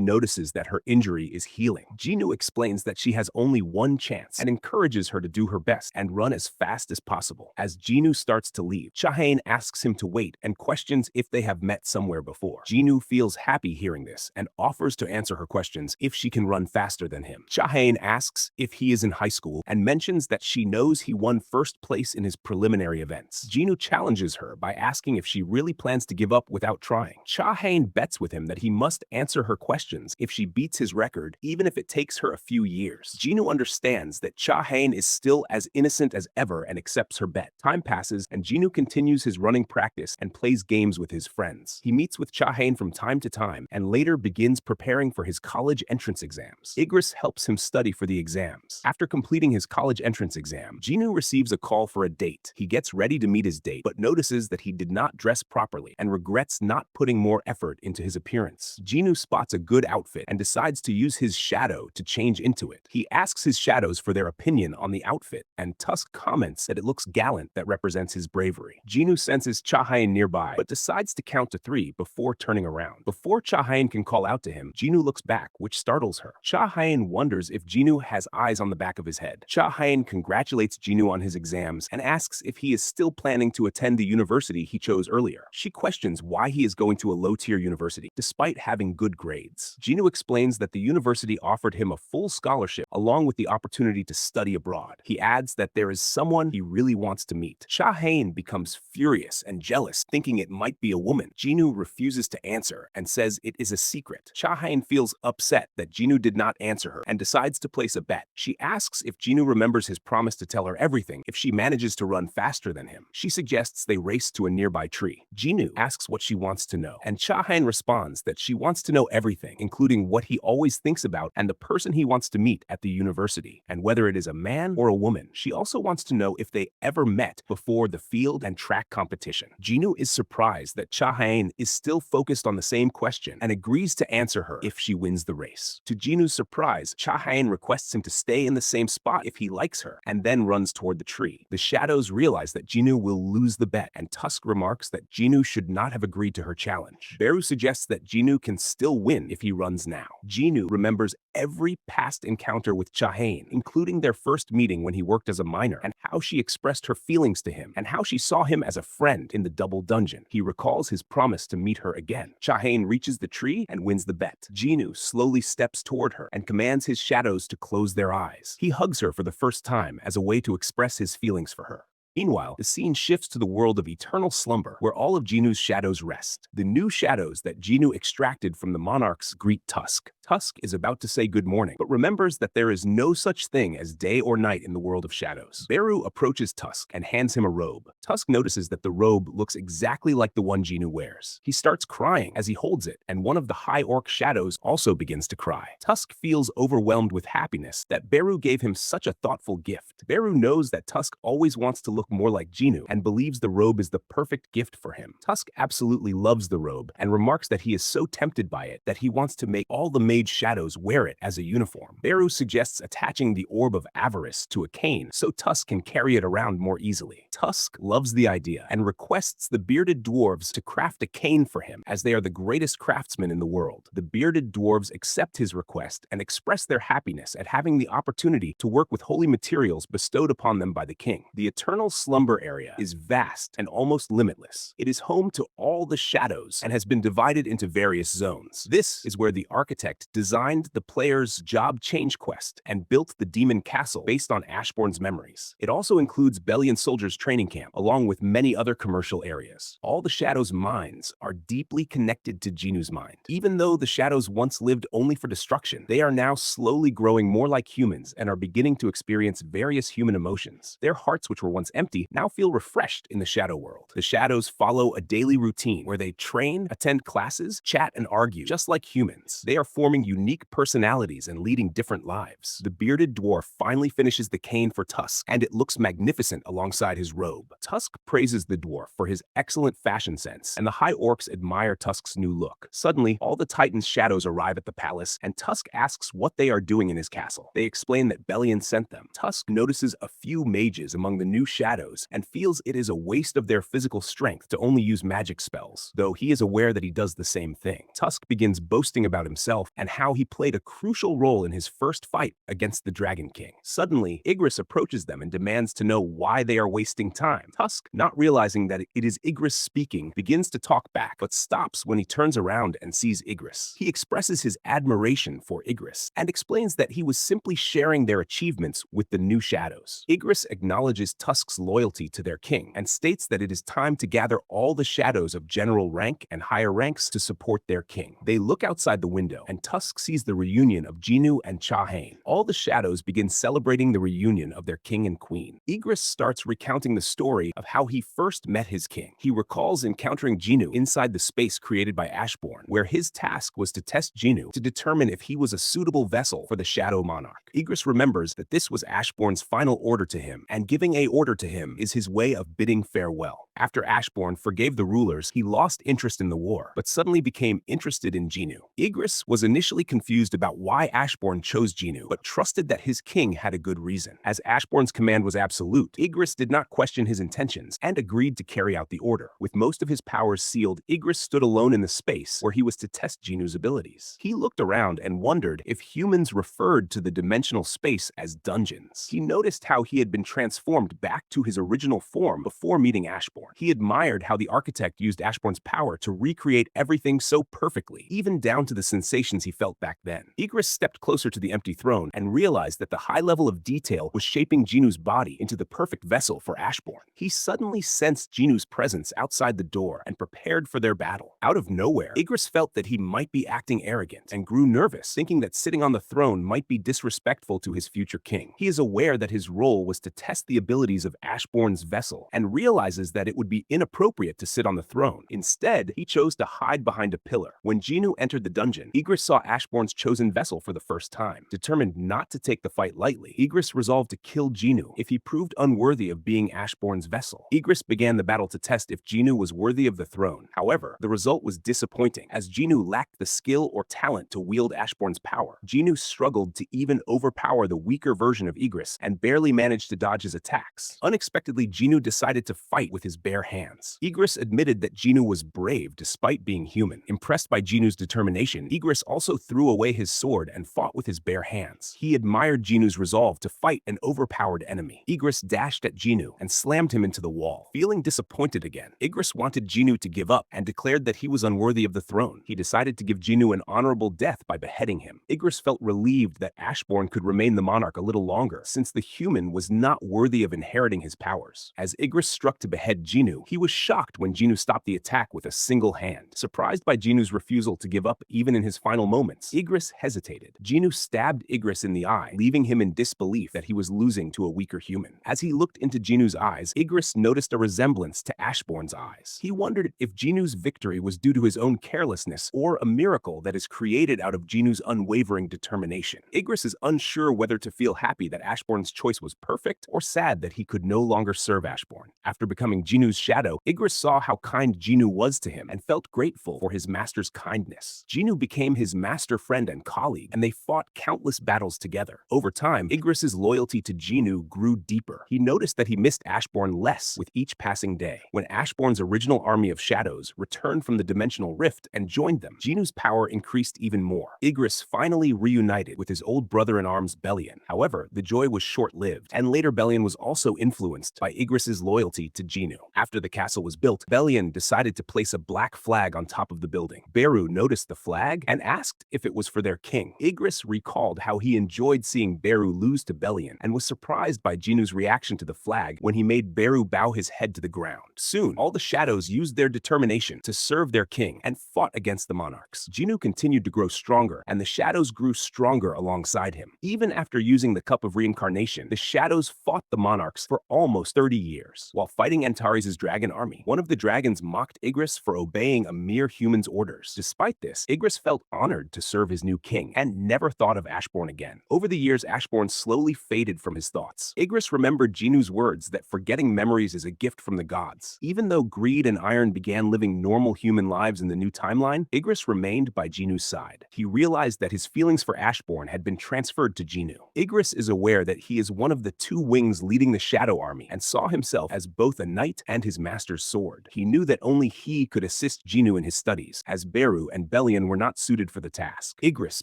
[SPEAKER 1] notices that her injury is healing. Jinwoo explains that she has only one chance and encourages her to do her best and run as fast as possible. As Jinwoo starts to leave, Cha Hae-In asks him to wait and questions if they have met somewhere before. Jinwoo feels happy hearing this and offers to answer her questions if she can run faster than him. Cha Hae-In asks if he is in high school and mentions that she knows he won first place in his preliminary events. Jinwoo challenges her by asking if she really plans to give up without trying. Cha Hae-In bets with him that he must answer her questions if she beats his record, even if it takes her a few years. Jinwoo understands that Cha Hae-In is still as innocent as ever and accepts her bet. Time passes, and Jinwoo continues his running practice and plays games with his friends. He meets with Cha Hae-In from time to time and later begins preparing for his college entrance exams. Igris helps him study for the exams. After completing his college entrance exam, Jinwoo receives a call for a date. He gets ready to meet his date, but notices that he did not dress properly and regrets not putting more effort into his appearance. Jinwoo spots a good outfit and decides to use his shadow to change into it. He asks his shadows for their opinion on the outfit, and Tusk comments that it looks gallant, that represents his bravery. Jinwoo senses Cha Hae-In nearby, but decides to count to 3 before turning around. Before Cha Hae-In can call out to him, Jinwoo looks back, which startles her. Cha Hae-In wonders if Jinwoo has eyes on the back of his head. Cha Hae-In congratulates Jinwoo on his exams and asks if he is still planning to attend the university he chose earlier. She questions why he is going to a low-tier university, despite having good grades. Jinwoo explains that the university offered him a full scholarship along with the opportunity to study abroad. He adds that there is someone he really wants to meet. Cha Hae-In becomes furious and jealous, thinking it might be a woman. Jinwoo refuses to answer and says it is a secret. Cha Hae-In feels upset that Jinwoo did not answer her and decides to place a bet. She asks if Jinwoo remembers his promise to tell her everything if she manages to run faster than him. She suggests they race to a nearby tree. Jinwoo asks what she wants to know, and Cha Hae-In responds that she wants to know everything, including what he always thinks about and the person he wants to meet at the university, and whether it is a man or a woman. She also wants to know if they ever met before the field and track competition. Jinwoo is surprised that Cha Hae-In is still focused on the same question and agrees to answer her if she wins the race. To Jinwoo's surprise, Cha Hae-In requests him to stay in the same spot if he likes her, and then runs toward the tree. The shadows realize that Jinwoo will lose the bet, and Tusk remarks that Jinwoo should not have agreed to her challenge. Beru suggests that Jinwoo can still win if he runs now. Jinwoo remembers every past encounter with Cha Hae-In, including their first meeting when he worked as a miner, and how she expressed her feelings to him, and how she saw him as a friend in the double dungeon. He recalls his promise to meet her again. Cha Hae-In reaches the tree and wins the bet. Jinwoo slowly steps toward her and commands his shadows to close their eyes. He hugs her for the first time as a way to express his feelings for her. Meanwhile, the scene shifts to the world of eternal slumber, where all of Jinwoo's shadows rest. The new shadows that Jinwoo extracted from the monarchs greet Tusk. Tusk is about to say good morning, but remembers that there is no such thing as day or night in the world of shadows. Beru approaches Tusk and hands him a robe. Tusk notices that the robe looks exactly like the one Jinwoo wears. He starts crying as he holds it, and one of the High Orc shadows also begins to cry. Tusk feels overwhelmed with happiness that Beru gave him such a thoughtful gift. Beru knows that Tusk always wants to look more like Jinwoo and believes the robe is the perfect gift for him. Tusk absolutely loves the robe and remarks that he is so tempted by it that he wants to make all the mage shadows wear it as a uniform. Beru suggests attaching the Orb of Avarice to a cane so Tusk can carry it around more easily. Tusk loves the idea and requests the bearded dwarves to craft a cane for him, as they are the greatest craftsmen in the world. The bearded dwarves accept his request and express their happiness at having the opportunity to work with holy materials bestowed upon them by the king. The Eternal Slumber area is vast and almost limitless. It is home to all the shadows and has been divided into various zones. This is where the architect designed the player's job change quest and built the demon castle based on Ashbourne's memories. It also includes Bellion Soldiers training camp, along with many other commercial areas. All the shadows' minds are deeply connected to Jinwoo's mind. Even though the shadows once lived only for destruction, they are now slowly growing more like humans and are beginning to experience various human emotions. Their hearts, which were once empty, now feel refreshed in the shadow world. The shadows follow a daily routine where they train, attend classes, chat, and argue, just like humans. They are forming unique personalities and leading different lives. The bearded dwarf finally finishes the cane for Tusk, and it looks magnificent alongside his robe. Tusk praises the dwarf for his excellent fashion sense, and the High Orcs admire Tusk's new look. Suddenly, all the Titans' shadows arrive at the palace, and Tusk asks what they are doing in his castle. They explain that Bellion sent them. Tusk notices a few mages among the new shadows and feels it is a waste of their physical strength to only use magic spells, though he is aware that he does the same thing. Tusk begins boasting about himself and how he played a crucial role in his first fight against the Dragon King. Suddenly, Igris approaches them and demands to know why they are wasting time. Tusk, not realizing that it is Igris speaking, begins to talk back, but stops when he turns around and sees Igris. He expresses his admiration for Igris and explains that he was simply sharing their achievements with the new shadows. Igris acknowledges Tusk's loyalty to their king and states that it is time to gather all the shadows of general rank and higher ranks to support their king. They look outside the window, and Tusk sees the reunion of Jinwoo and Cha Hae-In. All the shadows begin celebrating the reunion of their king and queen. Igris starts recounting the story of how he first met his king. He recalls encountering Jinwoo inside the space created by Ashbourne, where his task was to test Jinwoo to determine if he was a suitable vessel for the Shadow Monarch. Igris remembers that this was Ashbourne's final order to him, and giving an order to him is his way of bidding farewell. After Ashbourne forgave the rulers, he lost interest in the war, but suddenly became interested in Jinwoo. Igris was initially confused about why Ashbourne chose Jinwoo, but trusted that his king had a good reason. As Ashbourne's command was absolute, Igris did not question his intentions and agreed to carry out the order. With most of his powers sealed, Igris stood alone in the space where he was to test Jinwoo's abilities. He looked around and wondered if humans referred to the dimensional space as dungeons. He noticed how he had been transformed back to his original form before meeting Ashbourne. He admired how the architect used Ashbourne's power to recreate everything so perfectly, even down to the sensations he felt back then. Igris stepped closer to the empty throne and realized that the high level of detail was shaping Jinwoo's body into the perfect vessel for Ashbourne. He suddenly sensed Jinwoo's presence outside the door and prepared for their battle. Out of nowhere, Igris felt that he might be acting arrogant and grew nervous, thinking that sitting on the throne might be disrespectful to his future king. He is aware that his role was to test the abilities of Ashbourne's vessel and realizes that it would be inappropriate to sit on the throne. Instead, he chose to hide behind a pillar. When Jinwoo entered the dungeon, Igris saw Ashbourne's chosen vessel for the first time. Determined not to take the fight lightly, Igris resolved to kill Jinwoo if he proved unworthy of being Ashbourne's vessel. Igris began the battle to test if Jinwoo was worthy of the throne. However, the result was disappointing, as Jinwoo lacked the skill or talent to wield Ashbourne's power. Jinwoo struggled to even overpower the weaker version of Igris and barely managed to dodge his attacks. Unexpectedly, Jinwoo decided to fight with his bare hands. Igris admitted that Jinwoo was brave despite being human. Impressed by Jinwoo's determination, Igris also threw away his sword and fought with his bare hands. He admired Jinwoo's resolve to fight an overpowered enemy. Igris dashed at Jinwoo and slammed him into the wall. Feeling disappointed again, Igris wanted Jinwoo to give up and declared that he was unworthy of the throne. He decided to give Jinwoo an honorable death by beheading him. Igris felt relieved that Ashbourne could remain the monarch a little longer, since the human was not worthy of inheriting his powers. As Igris struck to behead Jinwoo, he was shocked when Jinwoo stopped the attack with a single hand. Surprised by Jinwoo's refusal to give up even in his final moments, moments, Igris hesitated. Jinwoo stabbed Igris in the eye, leaving him in disbelief that he was losing to a weaker human. As he looked into Jinwoo's eyes, Igris noticed a resemblance to Ashbourne's eyes. He wondered if Jinwoo's victory was due to his own carelessness or a miracle that is created out of Jinwoo's unwavering determination. Igris is unsure whether to feel happy that Ashbourne's choice was perfect or sad that he could no longer serve Ashbourne. After becoming Jinwoo's shadow, Igris saw how kind Jinwoo was to him and felt grateful for his master's kindness. Jinwoo became his master friend and colleague, and they fought countless battles together. Over time, Igris's loyalty to Jinwoo grew deeper. He noticed that he missed Ashbourne less with each passing day. When Ashbourne's original army of shadows returned from the dimensional rift and joined them, Jinwoo's power increased even more. Igris finally reunited with his old brother-in-arms Bellion. However, the joy was short-lived, and later Bellion was also influenced by Igris's loyalty to Jinwoo. After the castle was built, Bellion decided to place a black flag on top of the building. Beru noticed the flag and asked if it was for their king. Igris recalled how he enjoyed seeing Beru lose to Bellion and was surprised by Jinwoo's reaction to the flag when he made Beru bow his head to the ground. Soon, all the shadows used their determination to serve their king and fought against the monarchs. Jinwoo continued to grow stronger, and the shadows grew stronger alongside him. Even after using the Cup of Reincarnation, the shadows fought the monarchs for almost 30 years. While fighting Antares' dragon army, one of the dragons mocked Igris for obeying a mere human's orders. Despite this, Igris felt honored to serve his new king and never thought of Ashbourne again. Over the years, Ashbourne slowly faded from his thoughts. Igris remembered Jinwoo's words that forgetting memories is a gift from the gods. Even though Greed and Iron began living normal human lives in the new timeline, Igris remained by Jinwoo's side. He realized that his feelings for Ashbourne had been transferred to Jinwoo. Igris is aware that he is one of the two wings leading the Shadow Army and saw himself as both a knight and his master's sword. He knew that only he could assist Jinwoo in his studies, as Beru and Bellion were not suited for the task. Igris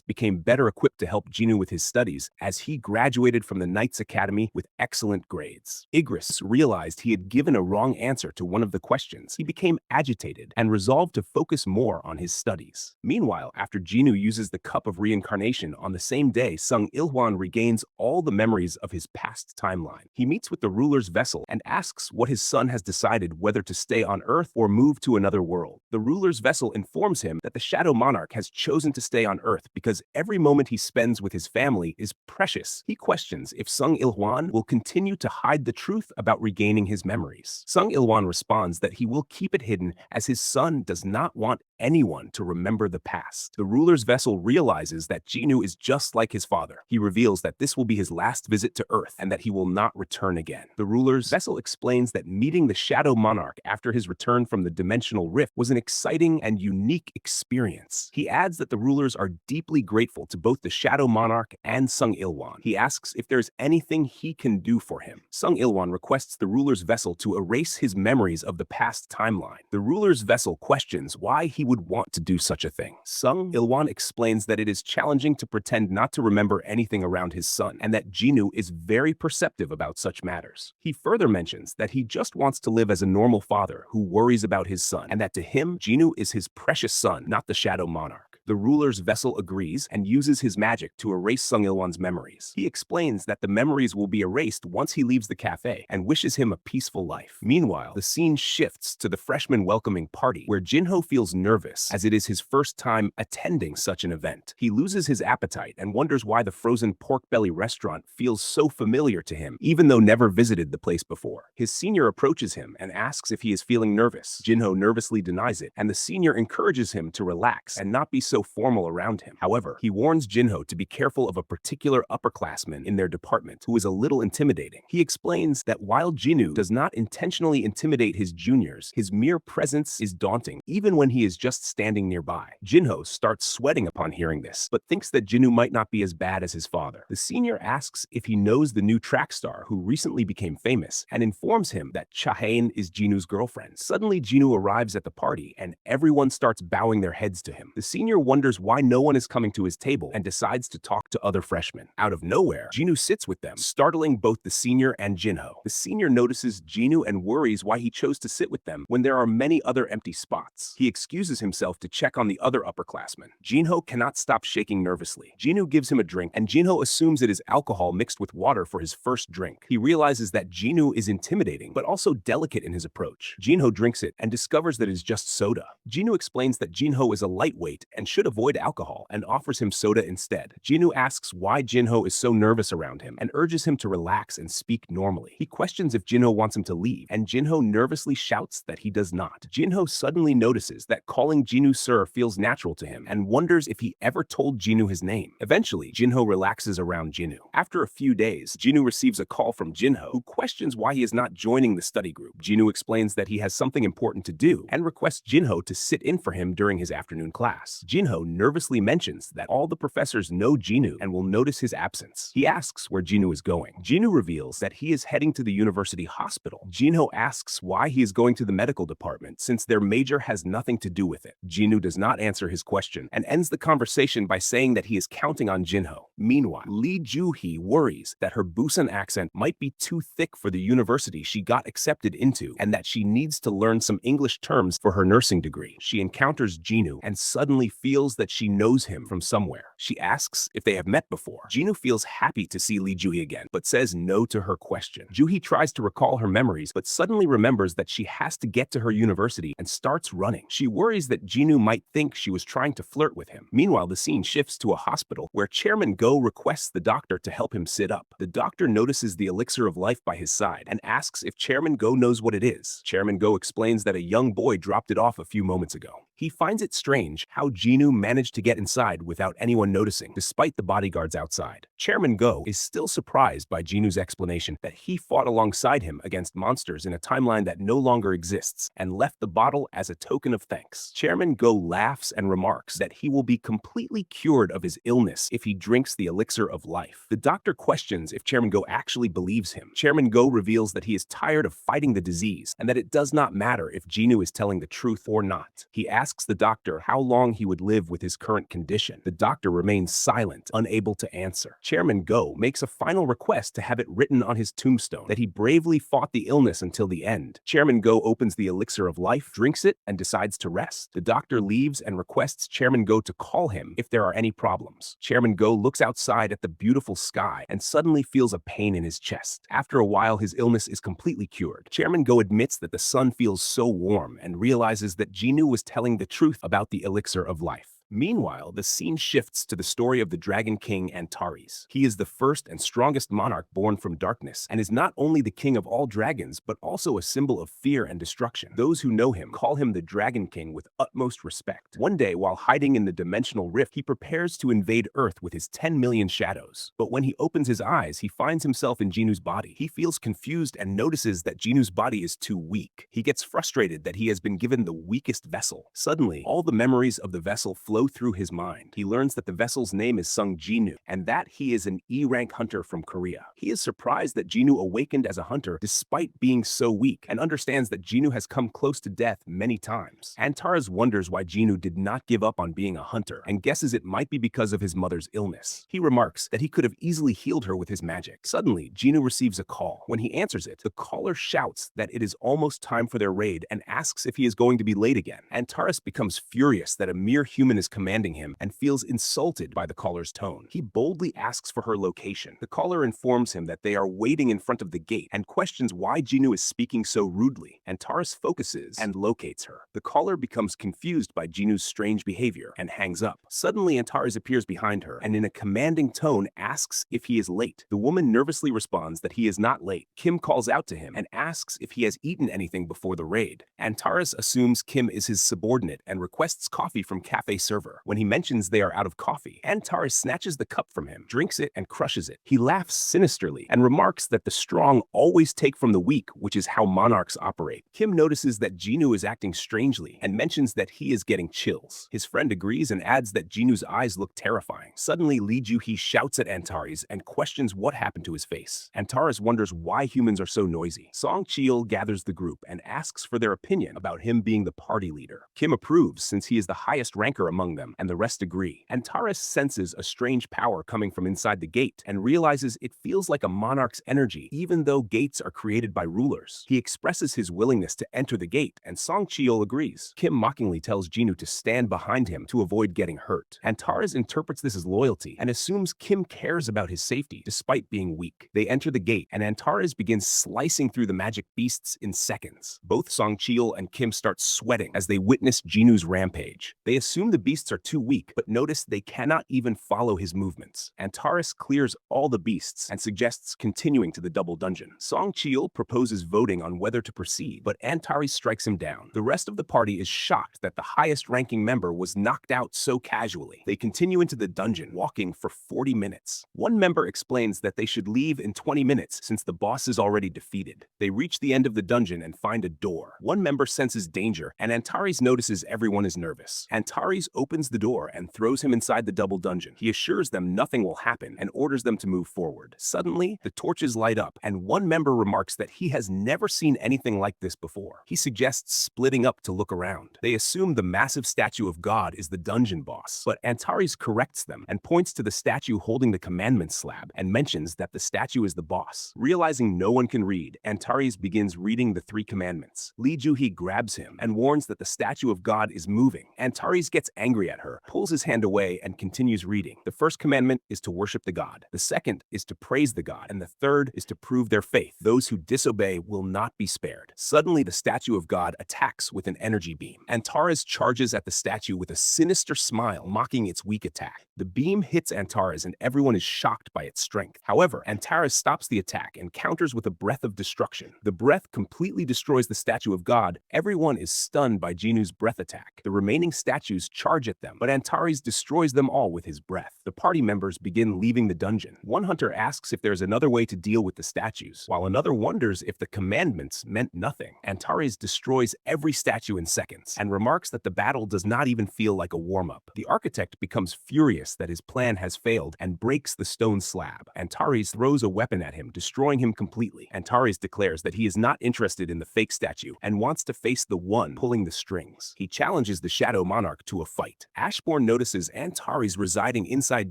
[SPEAKER 1] became better equipped to help Jinwoo with his studies as he graduated from the Knights Academy with excellent grades. Igris realized he had given a wrong answer to one of the questions. He became agitated and resolved to focus more on his studies. Meanwhile, after Jinwoo uses the Cup of Reincarnation on the same day, Sung Il-hwan regains all the memories of his past timeline. He meets with the ruler's vessel and asks what his son has decided whether to stay on Earth or move to another world. The ruler's vessel informs him that the Shadow Monarch has chosen to stay on Earth because every moment he spends with his family is precious. He questions if Sung Il-hwan will continue to hide the truth about regaining his memories. Sung Il-hwan responds that he will keep it hidden as his son does not want anyone to remember the past. The ruler's vessel realizes that Jinwoo is just like his father. He reveals that this will be his last visit to Earth and that he will not return again. The ruler's vessel explains that meeting the Shadow Monarch after his return from the dimensional rift was an exciting and unique experience. He adds that the rulers are deeply grateful to both the Shadow Monarch and Sung Il-hwan. He asks if there's anything he can do for him. Sung Il-hwan requests the ruler's vessel to erase his memories of the past timeline. The ruler's vessel questions why he would want to do such a thing. Sung Il-hwan explains that it is challenging to pretend not to remember anything around his son, and that Jinwoo is very perceptive about such matters. He further mentions that he just wants to live as a normal father who worries about his son, and that to him, Jinwoo is his precious son, not the Shadow Monarch. The ruler's vessel agrees and uses his magic to erase Sung Il-hwan's memories. He explains that the memories will be erased once he leaves the cafe and wishes him a peaceful life. Meanwhile, the scene shifts to the freshman welcoming party, where Jinho feels nervous as it is his first time attending such an event. He loses his appetite and wonders why the frozen pork belly restaurant feels so familiar to him, even though never visited the place before. His senior approaches him and asks if he is feeling nervous. Jinho nervously denies it, and the senior encourages him to relax and not be so formal around him. However, he warns Jinho to be careful of a particular upperclassman in their department who is a little intimidating. He explains that while Jinwoo does not intentionally intimidate his juniors, his mere presence is daunting, even when he is just standing nearby. Jinho starts sweating upon hearing this, but thinks that Jinwoo might not be as bad as his father. The senior asks if he knows the new track star who recently became famous, and informs him that Cha Hae-In is Jinwoo's girlfriend. Suddenly, Jinwoo arrives at the party, and everyone starts bowing their heads to him. The senior wonders why no one is coming to his table and decides to talk to other freshmen. Out of nowhere, Jinwoo sits with them, startling both the senior and Jinho. The senior notices Jinwoo and worries why he chose to sit with them when there are many other empty spots. He excuses himself to check on the other upperclassmen. Jinho cannot stop shaking nervously. Jinwoo gives him a drink, and Jinho assumes it is alcohol mixed with water for his first drink. He realizes that Jinwoo is intimidating, but also delicate in his approach. Jinho drinks it and discovers that it is just soda. Jinwoo explains that Jinho is a lightweight and should avoid alcohol and offers him soda instead. Jinwoo asks why Jinho is so nervous around him and urges him to relax and speak normally. He questions if Jinho wants him to leave, and Jinho nervously shouts that he does not. Jinho suddenly notices that calling Jinwoo sir feels natural to him and wonders if he ever told Jinwoo his name. Eventually, Jinho relaxes around Jinwoo. After a few days, Jinwoo receives a call from Jinho, who questions why he is not joining the study group. Jinwoo explains that he has something important to do and requests Jinho to sit in for him during his afternoon class. Jinho nervously mentions that all the professors know Jinwoo and will notice his absence. He asks where Jinwoo is going. Jinwoo reveals that he is heading to the university hospital. Jinho asks why he is going to the medical department since their major has nothing to do with it. Jinwoo does not answer his question and ends the conversation by saying that he is counting on Jinho. Meanwhile, Lee Joohee worries that her Busan accent might be too thick for the university she got accepted into and that she needs to learn some English terms for her nursing degree. She encounters Jinwoo and suddenly feels that she knows him from somewhere. She asks if they have met before. Jinwoo feels happy to see Lee Joohee again, but says no to her question. Joohee tries to recall her memories, but suddenly remembers that she has to get to her university and starts running. She worries that Jinwoo might think she was trying to flirt with him. Meanwhile, the scene shifts to a hospital where Chairman Go requests the doctor to help him sit up. The doctor notices the elixir of life by his side and asks if Chairman Go knows what it is. Chairman Go explains that a young boy dropped it off a few moments ago. He finds it strange how Jinwoo managed to get inside without anyone noticing, despite the bodyguards outside. Chairman Go is still surprised by Jinwoo's explanation that he fought alongside him against monsters in a timeline that no longer exists and left the bottle as a token of thanks. Chairman Go laughs and remarks that he will be completely cured of his illness if he drinks the elixir of life. The doctor questions if Chairman Go actually believes him. Chairman Go reveals that he is tired of fighting the disease and that it does not matter if Jinwoo is telling the truth or not. He asks the doctor how long he would live with his current condition. The doctor remains silent, unable to answer. Chairman Go makes a final request to have it written on his tombstone that he bravely fought the illness until the end. Chairman Go opens the elixir of life, drinks it, and decides to rest. The doctor leaves and requests Chairman Go to call him if there are any problems. Chairman Go looks outside at the beautiful sky and suddenly feels a pain in his chest. After a while, his illness is completely cured. Chairman Go admits that the sun feels so warm and realizes that Jinwoo was telling the truth about the elixir of life. Meanwhile, the scene shifts to the story of the Dragon King Antares. He is the first and strongest monarch born from darkness, and is not only the king of all dragons, but also a symbol of fear and destruction. Those who know him call him the Dragon King with utmost respect. One day, while hiding in the dimensional rift, he prepares to invade Earth with his 10 million shadows. But when he opens his eyes, he finds himself in Jinwoo's body. He feels confused and notices that Jinwoo's body is too weak. He gets frustrated that he has been given the weakest vessel. Suddenly, all the memories of the vessel flow through his mind. He learns that the vessel's name is Sung Jinwoo, and that he is an E-rank hunter from Korea. He is surprised that Jinwoo awakened as a hunter despite being so weak, and understands that Jinwoo has come close to death many times. Antares wonders why Jinwoo did not give up on being a hunter, and guesses it might be because of his mother's illness. He remarks that he could have easily healed her with his magic. Suddenly, Jinwoo receives a call. When he answers it, the caller shouts that it is almost time for their raid and asks if he is going to be late again. Antares becomes furious that a mere human is commanding him and feels insulted by the caller's tone. He boldly asks for her location. The caller informs him that they are waiting in front of the gate and questions why Jinwoo is speaking so rudely. Antares focuses and locates her. The caller becomes confused by Jinwoo's strange behavior and hangs up. Suddenly, Antares appears behind her and in a commanding tone asks if he is late. The woman nervously responds that he is not late. Kim calls out to him and asks if he has eaten anything before the raid. Antares assumes Kim is his subordinate and requests coffee from cafe server. When he mentions they are out of coffee, Antares snatches the cup from him, drinks it, and crushes it. He laughs sinisterly and remarks that the strong always take from the weak, which is how monarchs operate. Kim notices that Jinwoo is acting strangely and mentions that he is getting chills. His friend agrees and adds that Jinwoo's eyes look terrifying. Suddenly, Lee Joohee shouts at Antares and questions what happened to his face. Antares wonders why humans are so noisy. Song Cheol gathers the group and asks for their opinion about him being the party leader. Kim approves since he is the highest ranker among them, and the rest agree. Antares senses a strange power coming from inside the gate and realizes it feels like a monarch's energy, even though gates are created by rulers. He expresses his willingness to enter the gate, and Song Cheol agrees. Kim mockingly tells Jinwoo to stand behind him to avoid getting hurt. Antares interprets this as loyalty and assumes Kim cares about his safety despite being weak. They enter the gate, and Antares begins slicing through the magic beasts in seconds. Both Song Cheol and Kim start sweating as they witness Jinwoo's rampage. They assume the beasts beasts are too weak, but notice they cannot even follow his movements. Antares clears all the beasts and suggests continuing to the double dungeon. Song Cheol proposes voting on whether to proceed, but Antares strikes him down. The rest of the party is shocked that the highest-ranking member was knocked out so casually. They continue into the dungeon, walking for 40 minutes. One member explains that they should leave in 20 minutes since the boss is already defeated. They reach the end of the dungeon and find a door. One member senses danger, and Antares notices everyone is nervous. Antares opens the door and throws him inside the double dungeon. He assures them nothing will happen and orders them to move forward. Suddenly, the torches light up, and one member remarks that he has never seen anything like this before. He suggests splitting up to look around. They assume the massive statue of God is the dungeon boss, but Antares corrects them and points to the statue holding the commandment slab and mentions that the statue is the boss. Realizing no one can read, Antares begins reading the 3 commandments. Lee Joohee grabs him and warns that the statue of God is moving. Antares gets angry at her, pulls his hand away, and continues reading. The first commandment is to worship the God. The second is to praise the God. And the third is to prove their faith. Those who disobey will not be spared. Suddenly, the statue of God attacks with an energy beam. Antares charges at the statue with a sinister smile, mocking its weak attack. The beam hits Antares and everyone is shocked by its strength. However, Antares stops the attack and counters with a breath of destruction. The breath completely destroys the statue of God. Everyone is stunned by Jinwoo's breath attack. The remaining statues charge at them, but Antares destroys them all with his breath. The party members begin leaving the dungeon. One hunter asks if there's another way to deal with the statues, while another wonders if the commandments meant nothing. Antares destroys every statue in seconds and remarks that the battle does not even feel like a warm-up. The architect becomes furious that his plan has failed and breaks the stone slab. Antares throws a weapon at him, destroying him completely. Antares declares that he is not interested in the fake statue and wants to face the one pulling the strings. He challenges the Shadow Monarch to a fight. Ashbourne notices Antares residing inside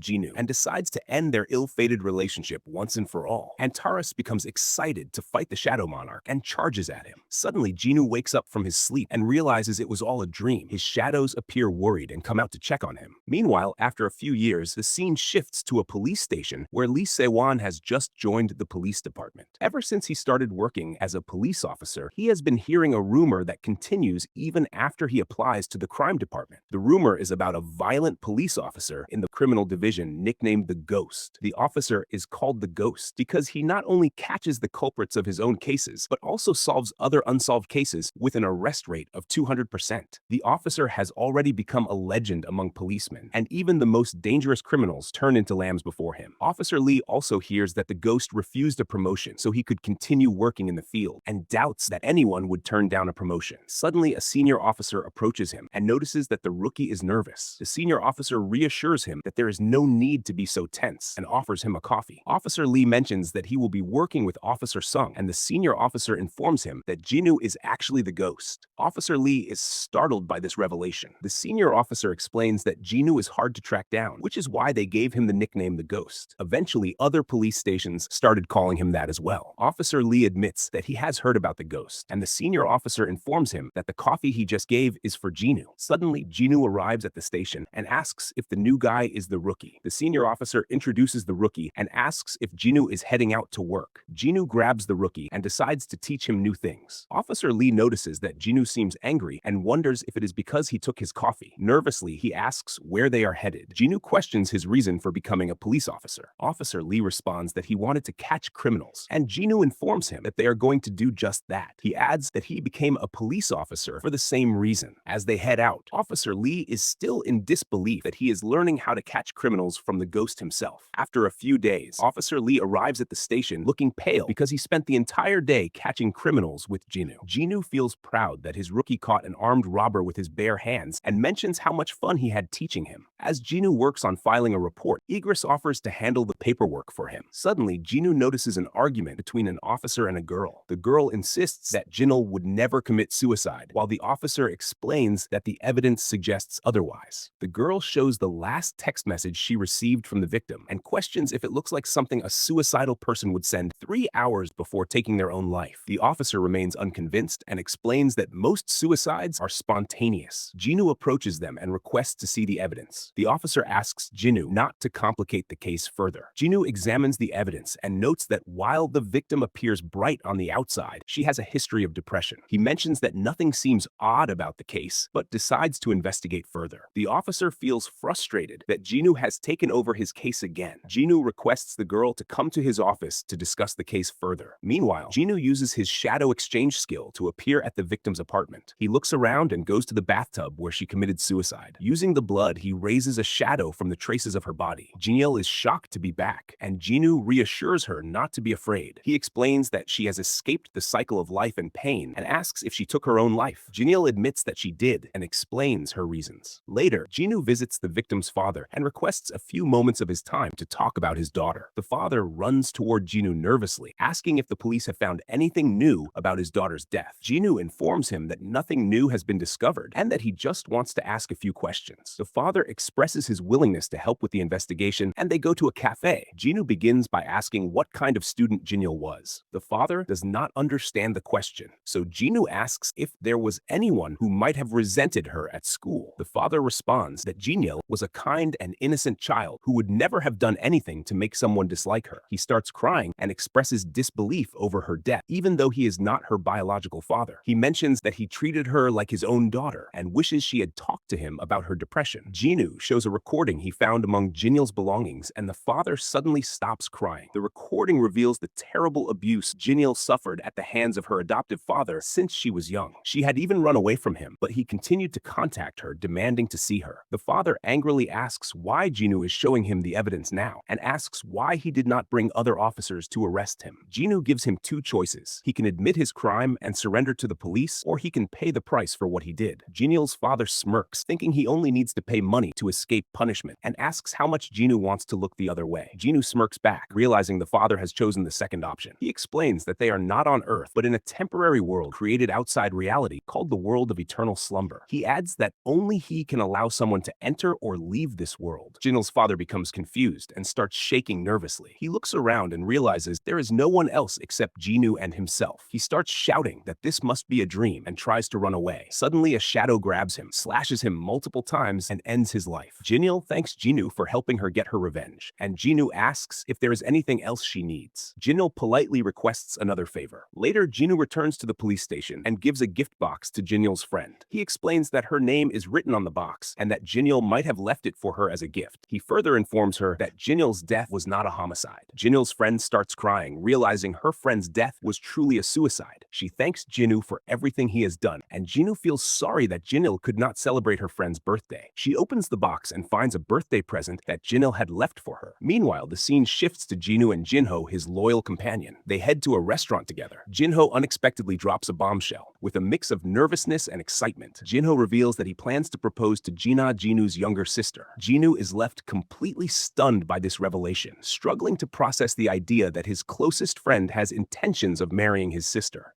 [SPEAKER 1] Jinwoo and decides to end their ill-fated relationship once and for all. Antares becomes excited to fight the Shadow Monarch and charges at him. Suddenly, Jinwoo wakes up from his sleep and realizes it was all a dream. His shadows appear worried and come out to check on him. Meanwhile, after a few years, the scene shifts to a police station where Lee Se-won has just joined the police department. Ever since he started working as a police officer, he has been hearing a rumor that continues even after he applies to the crime department. The rumor is about a violent police officer in the criminal division nicknamed the Ghost. The officer is called the Ghost because he not only catches the culprits of his own cases, but also solves other unsolved cases with an arrest rate of 200%. The officer has already become a legend among policemen, and even the most dangerous criminals turn into lambs before him. Officer Lee also hears that the Ghost refused a promotion so he could continue working in the field, and doubts that anyone would turn down a promotion. Suddenly, a senior officer approaches him and notices that the rookie is nervous. The senior officer reassures him that there is no need to be so tense and offers him a coffee. Officer Lee mentions that he will be working with Officer Sung, and the senior officer informs him that Jinwoo is actually the Ghost. Officer Lee is startled by this revelation. The senior officer explains that Jinwoo is hard to track down, which is why they gave him the nickname the Ghost. Eventually, other police stations started calling him that as well. Officer Lee admits that he has heard about the Ghost, and the senior officer informs him that the coffee he just gave is for Jinwoo. Suddenly, Jinwoo arrives at the station and asks if the new guy is the rookie. The senior officer introduces the rookie and asks if Jinwoo is heading out to work. Jinwoo grabs the rookie and decides to teach him new things. Officer Lee notices that Jinwoo seems angry and wonders if it is because he took his coffee. Nervously, he asks where they are headed. Jinwoo questions his reason for becoming a police officer. Officer Lee responds that he wanted to catch criminals, and Jinwoo informs him that they are going to do just that. He adds that he became a police officer for the same reason. As they head out, Officer Lee is still in disbelief that he is learning how to catch criminals from the Ghost himself. After a few days, Officer Lee arrives at the station looking pale because he spent the entire day catching criminals with Jinwoo. Jinwoo feels proud that his rookie caught an armed robber with his bare hands and mentions how much fun he had teaching him. As Jinwoo works on filing a report, Igris offers to handle the paperwork for him. Suddenly, Jinwoo notices an argument between an officer and a girl. The girl insists that Jinwoo would never commit suicide, while the officer explains that the evidence suggests otherwise. The girl shows the last text message she received from the victim and questions if it looks like something a suicidal person would send 3 hours before taking their own life. The officer remains unconvinced and explains that most suicides are spontaneous. Jinwoo approaches them and requests to see the evidence. The officer asks Jinwoo not to complicate the case further. Jinwoo examines the evidence and notes that while the victim appears bright on the outside, she has a history of depression. He mentions that nothing seems odd about the case, but decides to investigate further. The officer feels frustrated that Jinwoo has taken over his case again. Jinwoo requests the girl to come to his office to discuss the case further. Meanwhile, Jinwoo uses his shadow exchange skill to appear at the victim's apartment. He looks around and goes to the bathtub where she committed suicide. Using the blood, he raises a shadow from the traces of her body. Jinho is shocked to be back, and Jinwoo reassures her not to be afraid. He explains that she has escaped the cycle of life and pain and asks if she took her own life. Jinho admits that she did and explains her reasons. Later, Jinwoo visits the victim's father and requests a few moments of his time to talk about his daughter. The father runs toward Jinwoo nervously, asking if the police have found anything new about his daughter's death. Jinwoo informs him that nothing new has been discovered and that he just wants to ask a few questions. The father expresses his willingness to help with the investigation, and they go to a cafe. Jinwoo begins by asking what kind of student Jinho was. The father does not understand the question, so Jinwoo asks if there was anyone who might have resented her at school. The father responds that Jinho was a kind and innocent child who would never have done anything to make someone dislike her. He starts crying and expresses disbelief over her death, even though he is not her biological father. He mentions that he treated her like his own daughter and wishes she had talked to him about her depression. Jinwoo shows a recording he found among Jinyo's belongings, and the father suddenly stops crying. The recording reveals the terrible abuse Jinyo suffered at the hands of her adoptive father since she was young. She had even run away from him, but he continued to contact her, demanding to see her. The father angrily asks why Jinwoo is showing him the evidence now, and asks why he did not bring other officers to arrest him. Jinwoo gives him two choices. He can admit his crime and surrender to the police, or he can pay the price for what he did. Jinyo's father smirks, thinking he only needs to pay money to escape punishment, and asks how much Jinwoo wants to look the other way. Jinwoo smirks back, realizing the father has chosen the second option. He explains that they are not on Earth, but in a temporary world created outside reality called the world of eternal slumber. He adds that only he can allow someone to enter or leave this world. Jinho's father becomes confused and starts shaking nervously. He looks around and realizes there is no one else except Jinwoo and himself. He starts shouting that this must be a dream and tries to run away. Suddenly, a shadow grabs him, slashes him multiple times, and ends his life. Jinho thanks Jinwoo for helping her get her revenge, and Jinwoo asks if there is anything else she needs. Jinho politely requests another favor. Later, Jinwoo returns to the police station and gives a gift box to Jinyo's friend. He explains that her name is written on the box and that Jinho might have left it for her as a gift. He further informs her that Jinho's death was not a homicide. Jinho's friend starts crying, realizing her friend's death was truly a suicide. She thanks Jinwoo for everything he has done, and Jinwoo feels sorry that Jinho could not celebrate her friend's birthday. She opens the box and finds a birthday present that Jinho had left for her. Meanwhile, the scene shifts to Jinwoo and Jinho, his loyal companion. They head to a restaurant together. Jinho unexpectedly drops a bombshell. With a mix of nervousness and excitement, Jinho reveals that he plans to propose to Jinah, Jinwoo's younger sister. Jinwoo is left completely stunned by this revelation, struggling to process the idea that his closest friend has intentions of marrying his sister.